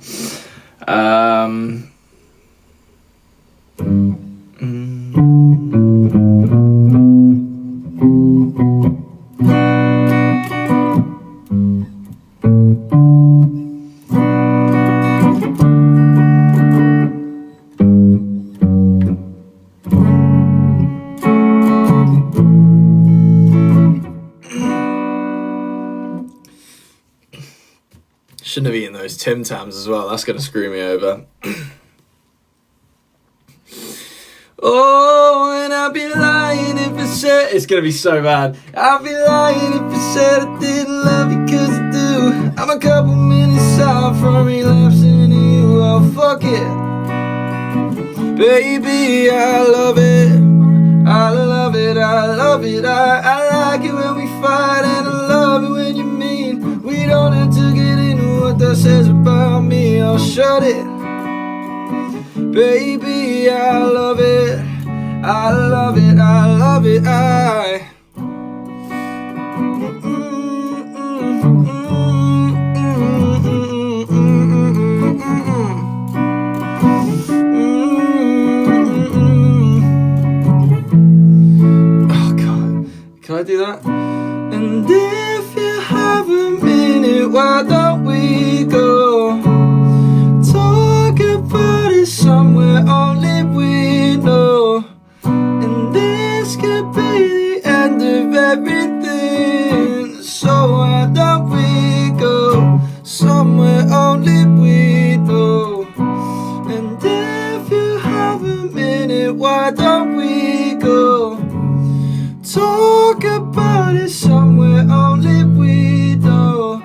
Shouldn't have eaten those Tim Tams as well. That's going to screw me over. Oh, and I'd be lying if I said... It's going to be so bad. I'd be lying if I said I didn't love you, cause I do. I'm a couple minutes out from relapsing into you. Oh, fuck it. Baby, I love it. I love it, I love it. I like it when we fight, and I love it when you mean. We don't have to get into what that says about me. I'll shut it. Baby, I love it. I love it, I love it, Oh God, can I do that? And And if you have a minute, why don't we go talk about it somewhere only we know? And this could be the end of everything, so why don't we go somewhere only we know? And if you have a minute, why don't we go talk about it somewhere only we know?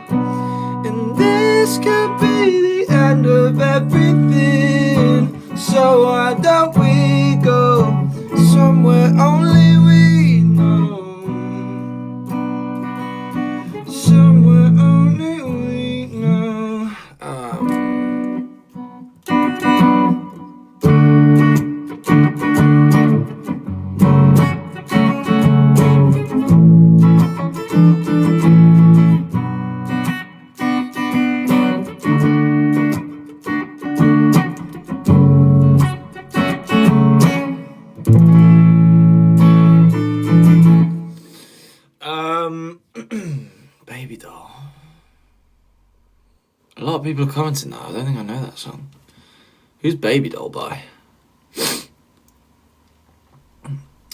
And this could be the end of everything, so why don't we go somewhere only we know? Somewhere only we know. Baby Doll. A lot of people are commenting that. I don't think I know that song. Who's Baby Doll by?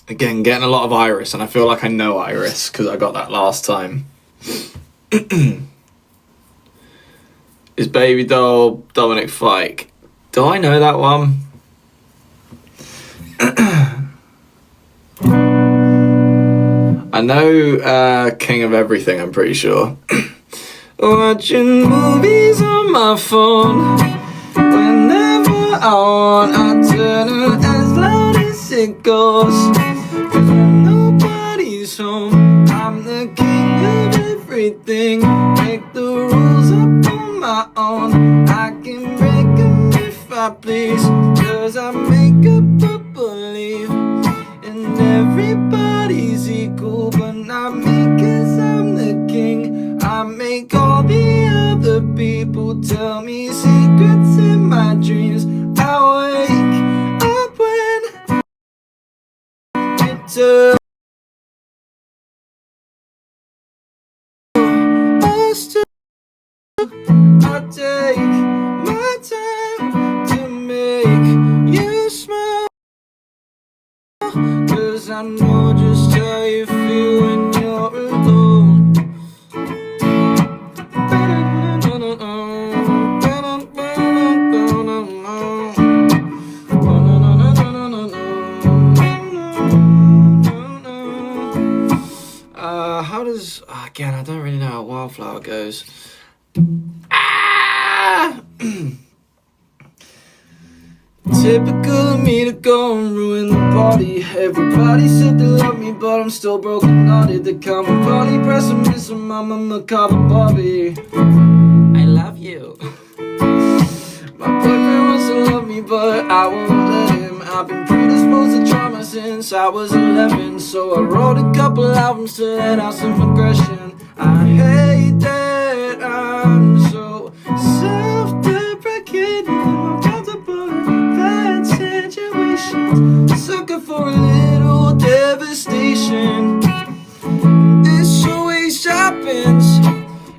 Again, getting a lot of Iris, and I feel like I know Iris because I got that last time. Is Baby Doll Dominic Fike? Do I know that one? I know King of Everything, I'm pretty sure. Watching movies on my phone. Whenever I want, I turn it as loud as it goes. 'Cause when nobody's home, I'm the king of everything. Make the rules up on my own. I can break them if I please. 'Cause I make up a believe. And everybody's equal, but not me, 'cause I'm the king. I make all the other people tell me secrets in my dreams. I wake up when it turns us to. I take my time to make you smile, 'cause I know just how you feel when you're alone. How does... again, I don't really know how Wildflower goes. Typical of me to go and ruin the party. Everybody said they love me, but I'm still broken hearted. The common body pressing me some mama macabre Bobby. I love you. My boyfriend wants to love me, but I won't let him. I've been predisposed to trauma since I was 11, so I wrote a couple albums to let out some aggression. I hate that I'm so self-deprecating. I'm comfortable in bad situations, sucker for a little devastation. This always happens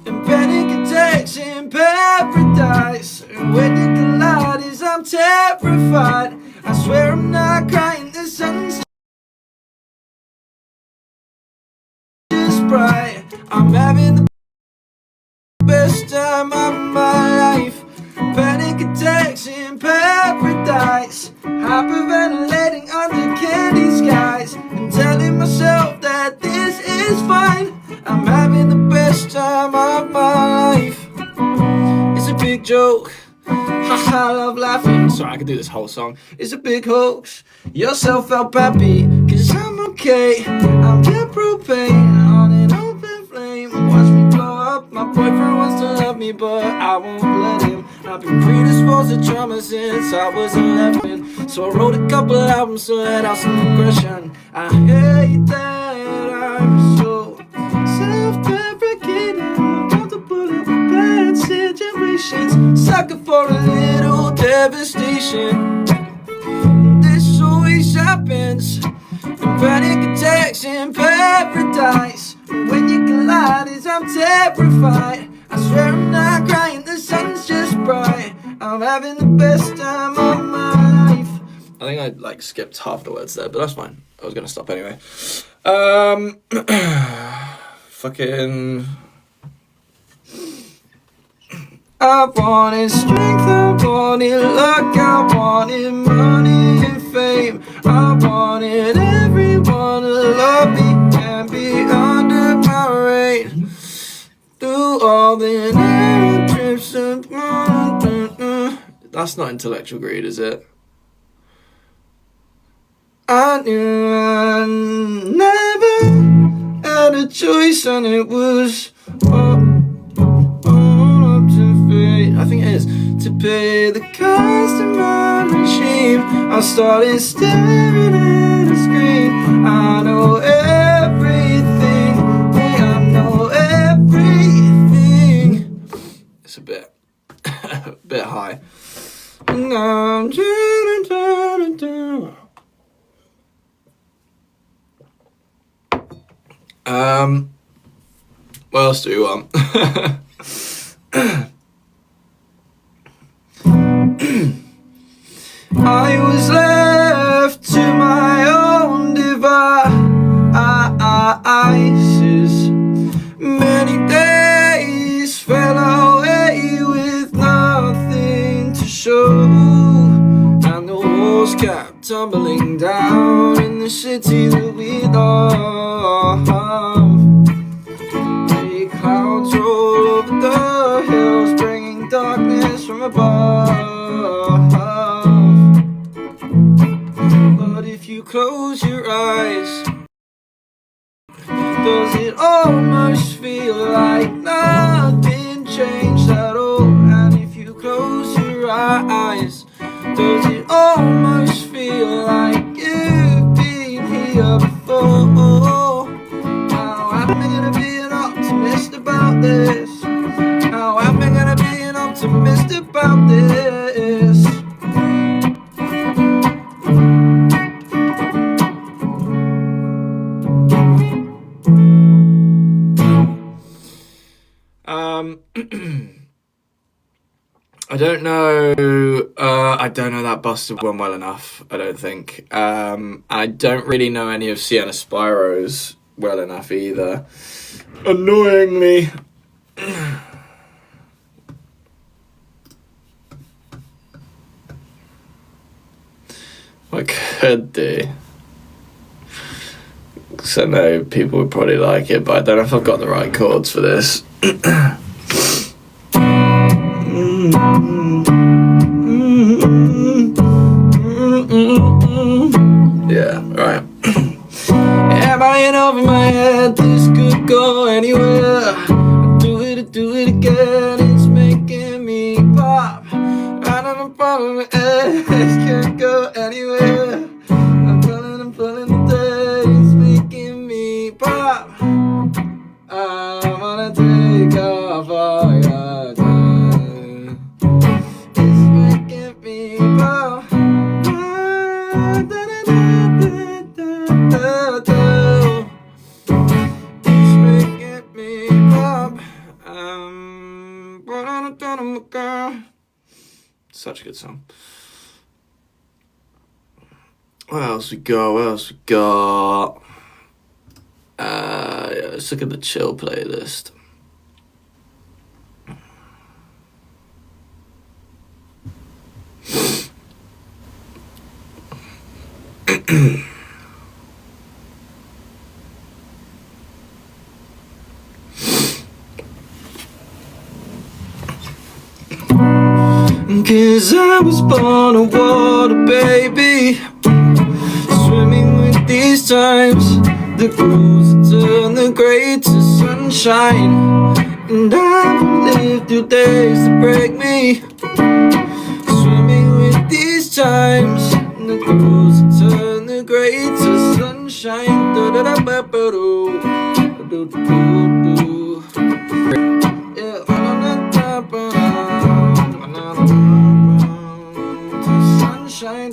in panic attacks in paradise. And when you collide, is I'm terrified. I swear I'm not crying, the sun's just bright. I'm having the best time of my life. Panic attacks in paradise, hyperventilating under candy skies, and telling myself that this is fine. I'm having the best time of my life. It's a big joke. I love laughing. Sorry, I could do this whole song. It's a big hoax. Your self-help happy, 'cause I'm okay. I'm your propane on an open flame. Watch me blow up. My boyfriend wants to love me, but I won't let him. I've been predisposed to trauma since I was 11, so I wrote a couple albums to let out some aggression. I hate that I'm so self-deprecating. I'm comfortable in bad situations, sucker for a little devastation. This always happens in panic attacks in paradise. When you can terrified. I swear I'm not crying, the sun's just bright. I'm having the best time of my life. I think I like skipped half the words there, but that's fine. I was gonna stop anyway. Fucking. I wanted strength, I wanted luck, I wanted money and fame. I wanted everyone to love me and be under my reign. Through all the narrow trips of That's not intellectual greed, is it? I knew I never had a choice, and it was all up to fate. I think it is. To pay the cost of my regime, I started staring at a screen. I know everything, I know everything. It's a bit, a bit high. And I'm what else do we want? I was left to my own devices. Many days fell away with nothing to show, and the walls kept tumbling down in the city that we love. Big clouds roll over the hills, bringing darkness from above. But if you close your eyes, does it almost feel like nothing changed at all? And if you close your eyes, does it almost feel like you've been here before? How am I gonna be an optimist about this? How am I gonna be an optimist about this? I don't know that busted one well enough, I don't think. I don't really know any of Sienna Spiro's well enough either. Annoyingly. I could do. Because I know people would probably like it, but I don't know if I've got the right chords for this. Yeah, right. Am I in over my head? This could go anywhere. I do it again. It's making me pop. Right on the bottom of the edge. Can't go anywhere. I'm pulling the thread. It's making me pop. I wanna take off all your time. It's making me pop. It's making me pop. Such a good song. What else we got? Yeah, let's look at the chill playlist. Cause I was born a water baby, swimming with these times, the blues turn the grey to sunshine. And I will live through days that break me, swimming with these times, the blues turn the grey to sunshine. Yeah, sunshine.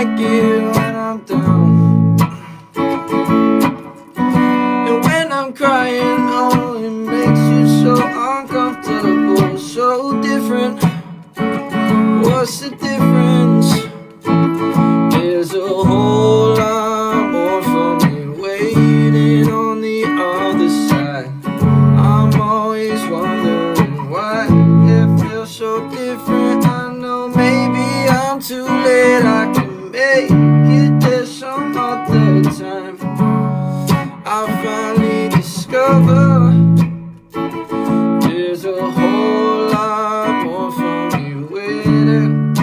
make it when I'm down. And when I'm crying, oh, it makes you so uncomfortable, so different. What's the difference? There's a whole lot more for me waiting on the other side. I'm always wondering why it feels so different. I know maybe I'm too late, I can make it there some other time. I finally discover there's a whole lot more for me waiting.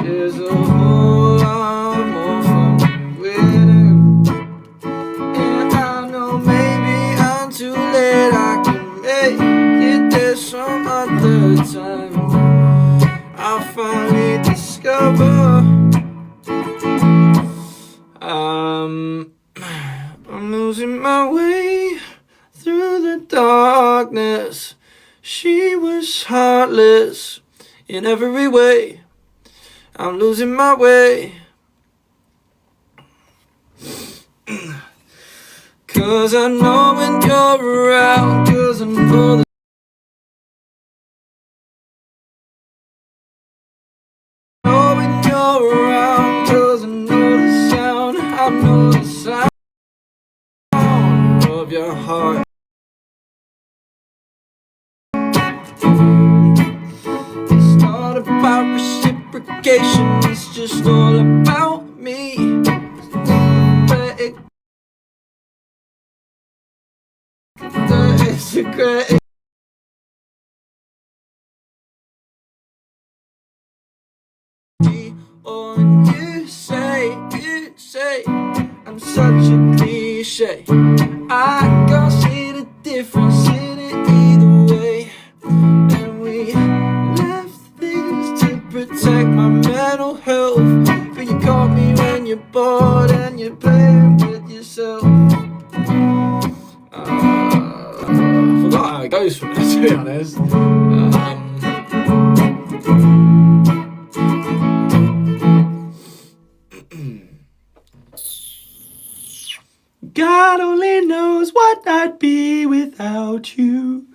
There's a whole lot more for me waiting. And I know maybe I'm too late, I can make it there some other time. I finally discover I'm losing my way through the darkness. She was heartless in every way. I'm losing my way. 'Cause I know when you're around, 'cause I know that when you're around, 'cause I know the sound, I know the sound of your heart. It's not about reciprocation, it's just all about me. It's a great or you say I'm such a cliche. I can't see the difference in it either way. And we left things to protect my mental health, but you caught me when you're bored and you're playing with yourself. I forgot how it goes from there, to be honest. God only knows what I'd be without you.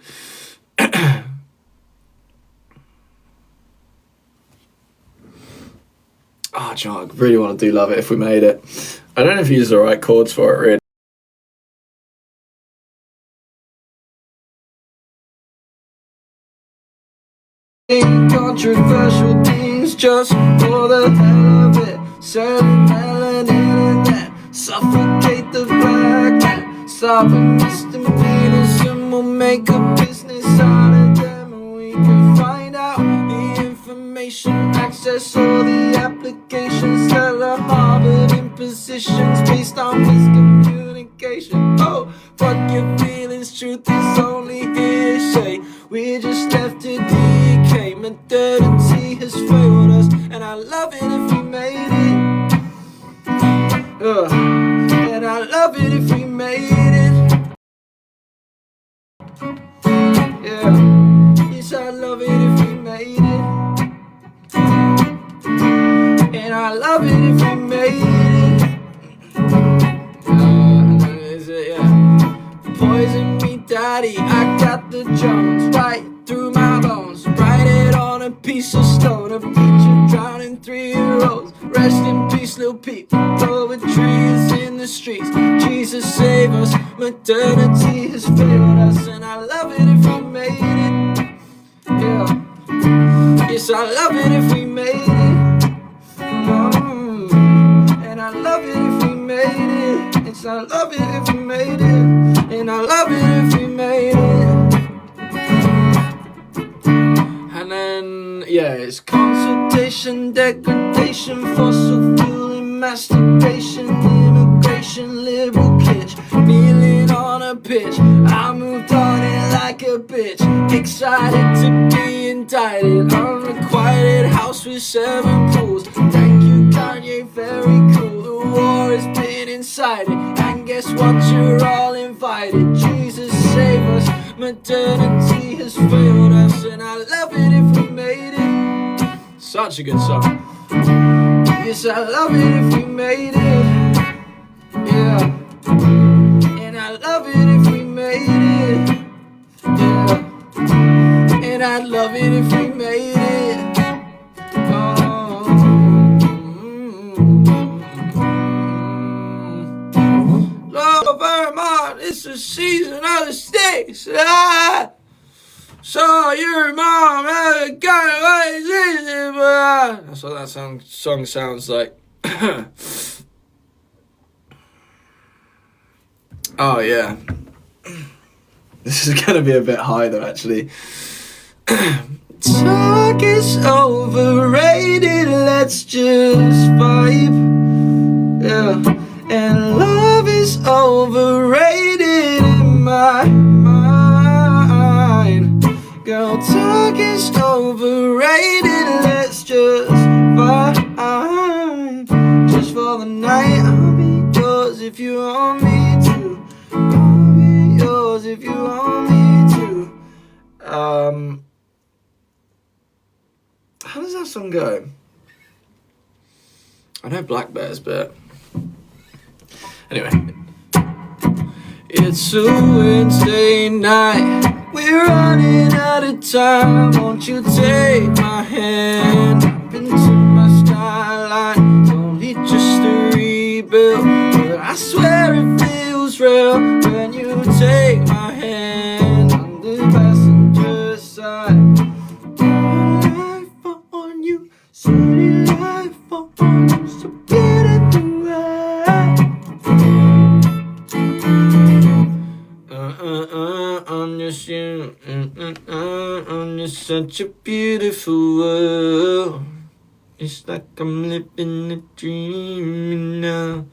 Oh, John, I really want to do Love It If We Made It. I don't know if you use the right chords for it, really. Controversial things just for the hell of it. Certain melanin in that suffocate the black man. Solving misdemeanors and we'll make a business out of them. And we can find out the information, access all the applications that are harbored in positions based on miscommunication. Oh, fuck your feelings, truth is only hearsay. We just left to decay. Modernity has failed us, and I love it if we made it. And I love it if we made it. Yeah, yes, I love it if we made it. And I love it if we made it. Is it, yeah. Poison me, daddy, I got the Jones right through my bones. Write it on a piece of stone, a picture drowning 3-year-olds. Rest in peace, little Peep. Poetry is in the streets. Jesus save us, modernity has failed us. And I love it if we made it. Yeah, yes, I love it if we made it. And I love it if we made it. Yes, I love it if we made it. And I love it if we made it. And then, yeah, it's consultation, degradation, fossil fuel, masturbation, immigration, liberal kitsch, kneeling on a pitch. I moved on it like a bitch, excited to be indicted. Unrequited house with 7 pools. Thank you, Kanye, very cool. The war has been incited, and guess what? You're all invited. Jesus save us, modernity has failed us, and I love it if we made it. Such a good song. Yes, I love it if we made it. Yeah. And I love it if we made it. Yeah. And I'd love it if we made it. Oh. Lord Vermont, it's the season of the stakes. I saw your mom have a gun away. That's what that song sounds like. Oh yeah. This is gonna be a bit high though, actually. Talk is overrated, let's just vibe. Yeah. And love is overrated in my mind. Girl, talk is overrated, let's just vibe. Just for the night, I'll be yours if you want me to. I'll be yours if you want me to. How does that song go? I know Black Bear's bit. Anyway. It's a Wednesday night, we're running out of time. Won't you take my hand up into my skyline? It's only just a rebuild, but I swear it feels real when you take my hand on the passenger side. Life on you, city life on you, so beautiful. I'm just you, I'm just such a beautiful world. It's like I'm living a dream now.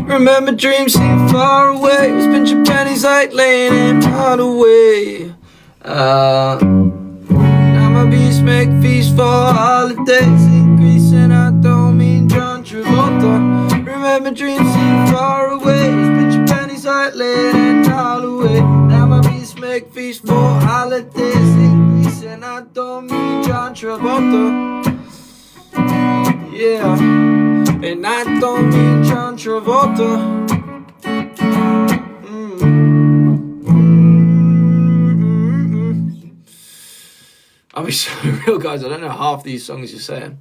Remember dreams seem far away. Spend your pennies like laying out away. Now my beast make feast for holidays in Greece, and I don't mean John Travolta. Remember dreams seem far away. Spend your pennies like laying out away. Now my beast make feast for holidays in Greece, and I don't mean John Travolta. Yeah. And I don't mean John Travolta. I'll be so real, guys. I don't know half these songs you're saying.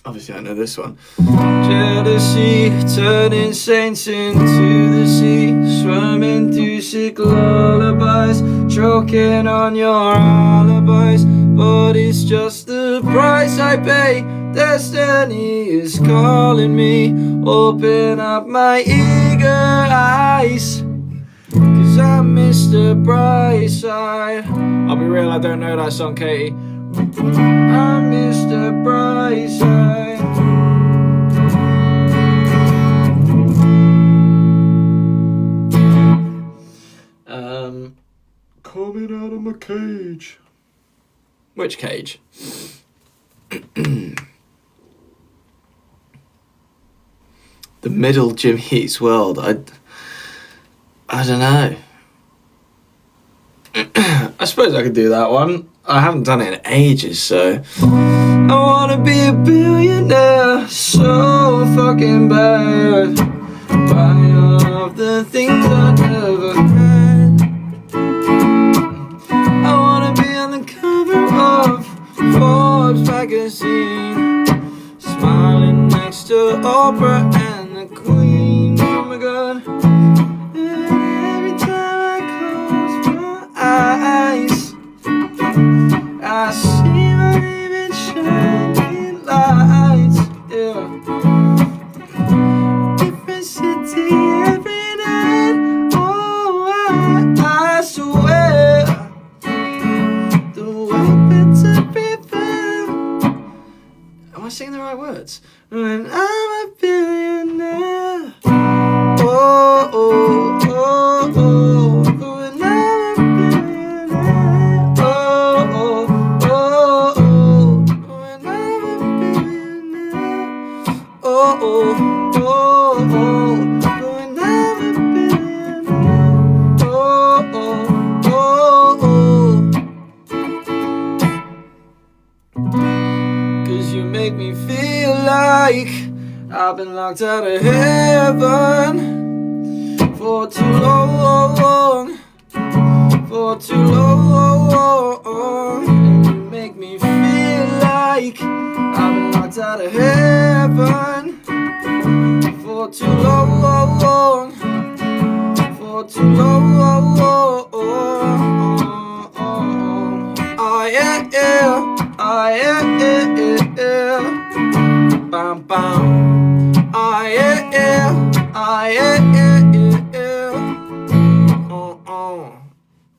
Obviously, I know this one. Jealousy, turning saints into the sea, swimming through sick lullabies, choking on your alibis. But it's just the price I pay. Destiny is calling me. Open up my eager eyes, 'cause I miss the bright side. I'll be real, I don't know that song, Katie. I miss the bright side. Coming out of my cage. Which cage? The middle Jim Eats world. I don't know. I suppose I could do that one. I haven't done it in ages, so. I wanna be a billionaire so fucking bad. Buy all of the things I never had. I wanna be on the cover of Forbes magazine, smiling next to Oprah and the Queen. Oh my God. And every time I close my eyes, I see my name in shining lights. Yeah. Different city every night. Oh, I swear the weapon to prevail. Am I singing the right words? When I'm a billionaire. Oh, oh, oh, oh. When I'm a billionaire. Oh, oh, oh, oh. When I'm a billionaire. Cause you make me feel like I've been locked out of heaven for too long, for too long. And you make me feel like I've been locked out of heaven for too long, for too long. Oh yeah, yeah. Ah yeah, yeah, yeah, bam, bam. Ah yeah, yeah, ah yeah, yeah, yeah.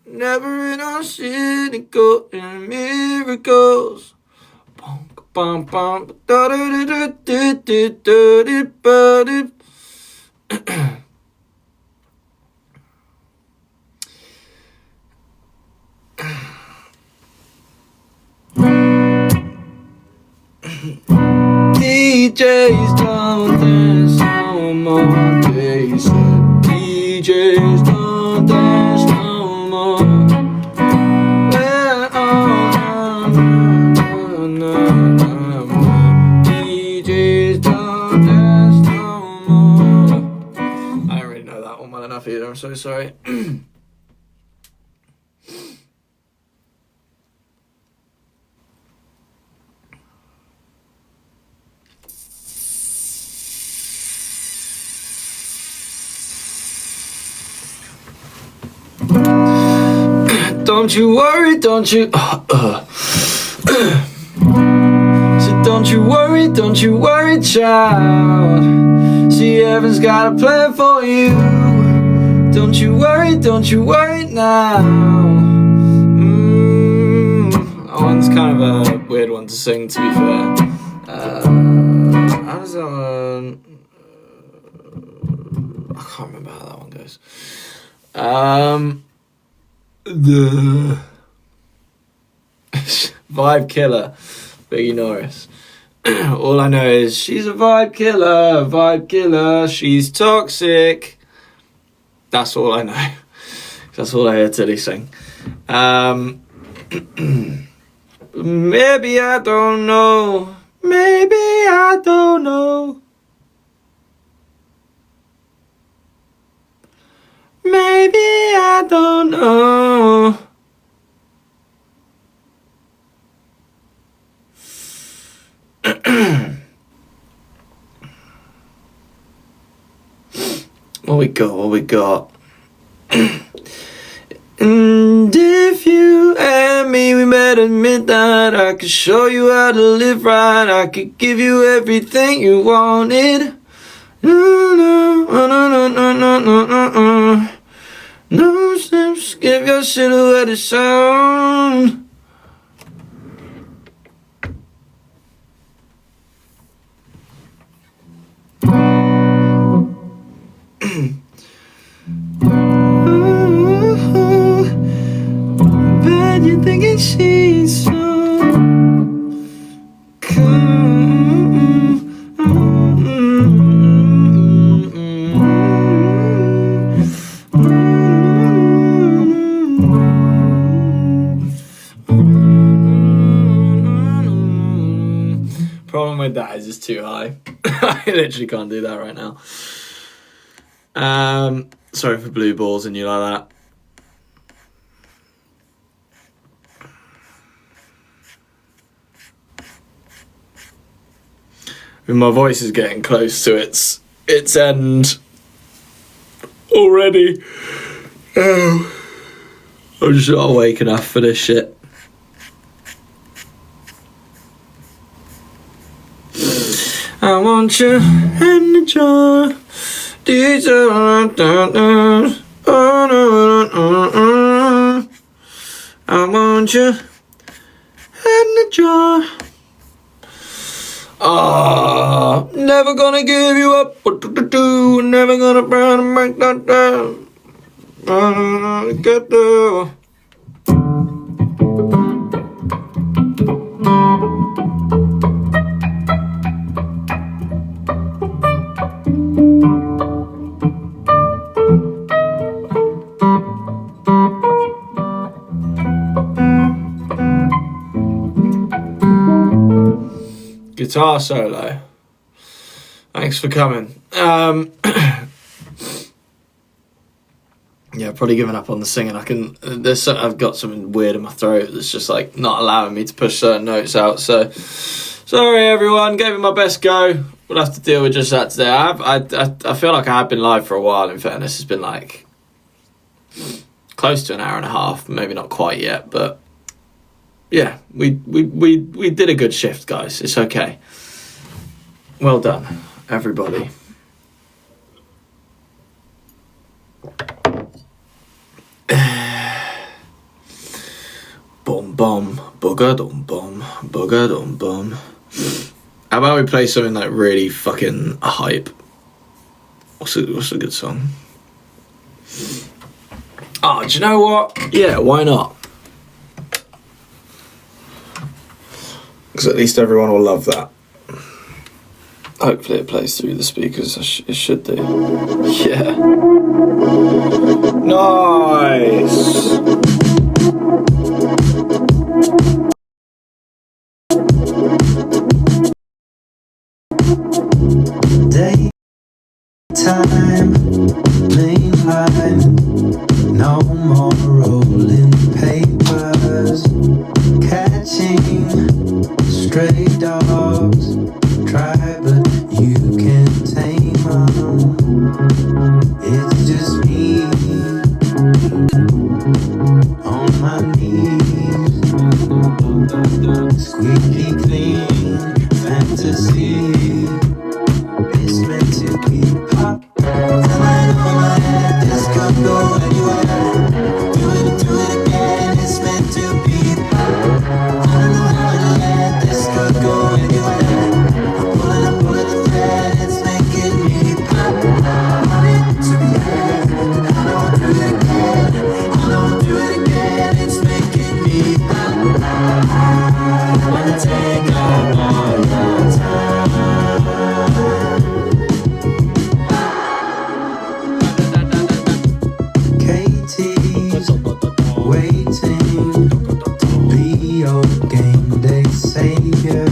Never in our cynical and miracles. Bum, bum, bum, da da da da da da da da. DJs don't dance no more. They said DJs don't dance no more. DJs don't dance no more. I don't really know that one well enough either. I'm so sorry. Don't you worry, don't you So don't you worry, child. See, heaven's got a plan for you. Don't you worry now. That one's kind of a weird one to sing, to be fair. How does that one? I can't remember how that one goes. The Vibe Killer, Biggie Norris. All I know is she's a vibe killer, she's toxic. That's all I know. That's all I hear Tilly sing. Maybe I don't know. Maybe I don't know. Maybe I don't know. What we got? And if you and me, we met at midnight, I could show you how to live right. I could give you everything you wanted. No steps, give your silhouette a sound. Bet you're thinking she's so Problem with that is it's too high. I literally can't do that right now. Sorry for blue balls and you like that. My voice is getting close to its end already. Oh, I'm just not awake enough for this shit. I want you in the jar. I want you in the jar. Never gonna give you up. What to do? Never gonna burn and break that down. Get there. guitar solo. Thanks for coming. Yeah, probably giving up on the singing. I've got something weird in my throat that's just like not allowing me to push certain notes out. So sorry everyone, gave it my best go. We'll have to deal with just that today. I feel like I have been live for a while. In fairness, it's been like close to an hour and a half, maybe not quite yet, but yeah, we did a good shift, guys. It's okay. Well done, everybody. Bum bum, booga dum bum, booga dum bum. How about we play something like really fucking hype? What's a good song? Oh, do you know what? Yeah, why not? Because at least everyone will love that. Hopefully it plays through the speakers. It should do. Yeah. Nice. Daytime, main line, no more rolling papers, catching stray dogs, try but you can't tame them. It's just me on my knees, squeaky clean fantasy. It's meant to be pop. Tonight on my head, this could go anywhere. Do it again. It's meant to be pop. I don't know how to let this could go anywhere. I'm pulling the thread. It's making me pop. I want it to be here, and I don't do it again. I don't do it again. It's making me pop. I wanna take up all your time. Katie's waiting to be your game day savior.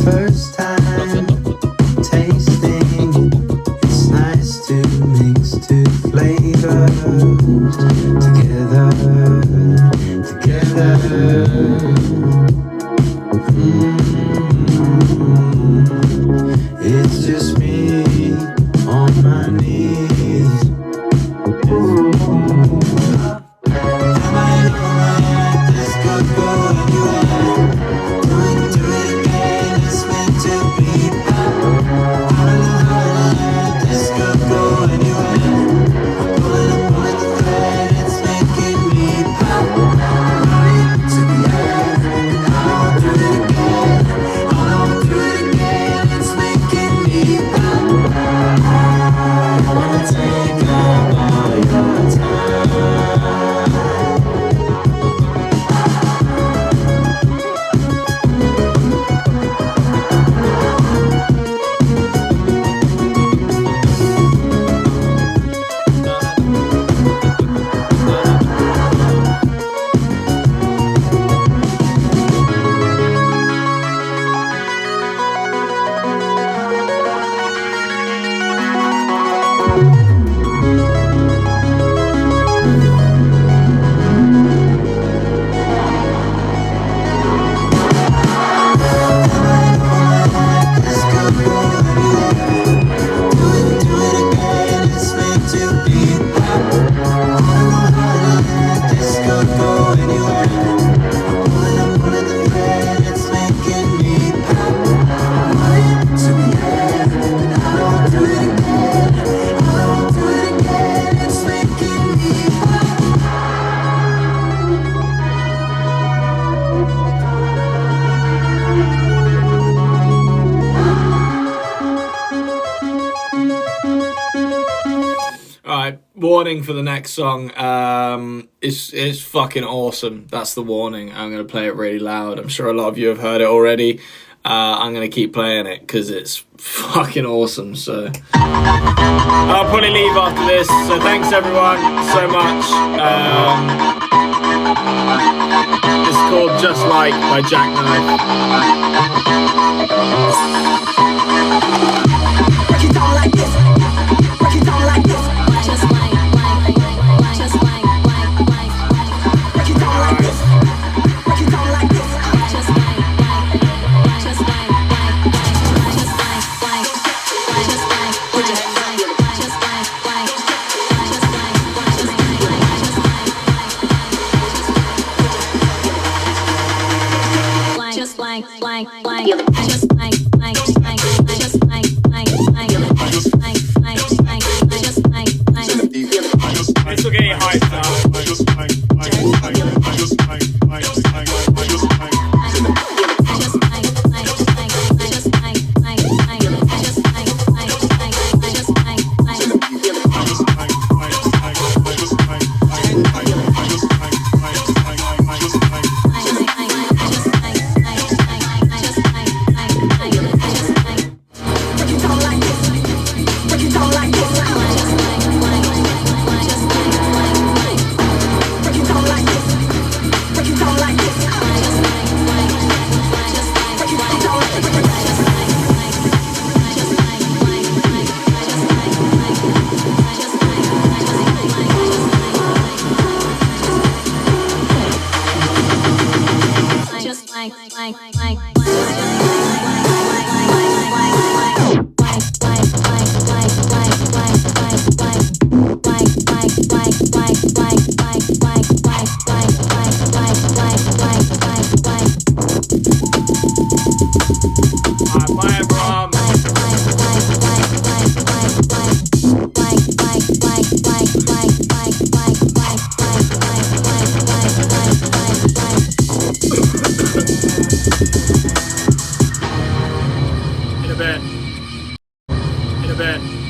First time tasting, it's nice to mix two flavors together. It's just me on my knees. This could go anywhere. Do it again. It's meant to be pop. I don't know how to let this could go anywhere. I'm pulling the thread. It's making me pop. I want it to be here, and I don't do it again. I don't do it again. It's making me pop. I wanna take up all your time. This could go anywhere. Do it again. It's meant to be pop. I don't know how to let this could go anywhere. I'm pulling the thread. It's making me pop. I want it to be here, and I don't do it again. I don't do it again. It's making me pop. Alright, warning for the next song. It's fucking awesome. That's the warning. I'm going to play it really loud. I'm sure a lot of you have heard it already. I'm gonna keep playing it because it's fucking awesome. So I'll probably leave after this. So thanks everyone so much. This is called Just Like by Jackknife. Break it down like this. Break it down like this. Just like, just like, break it down like this. Break it down like this. Just like, just like, just like, just like, put your hands up. Just like, just like, This will get you hyped up. In a bit.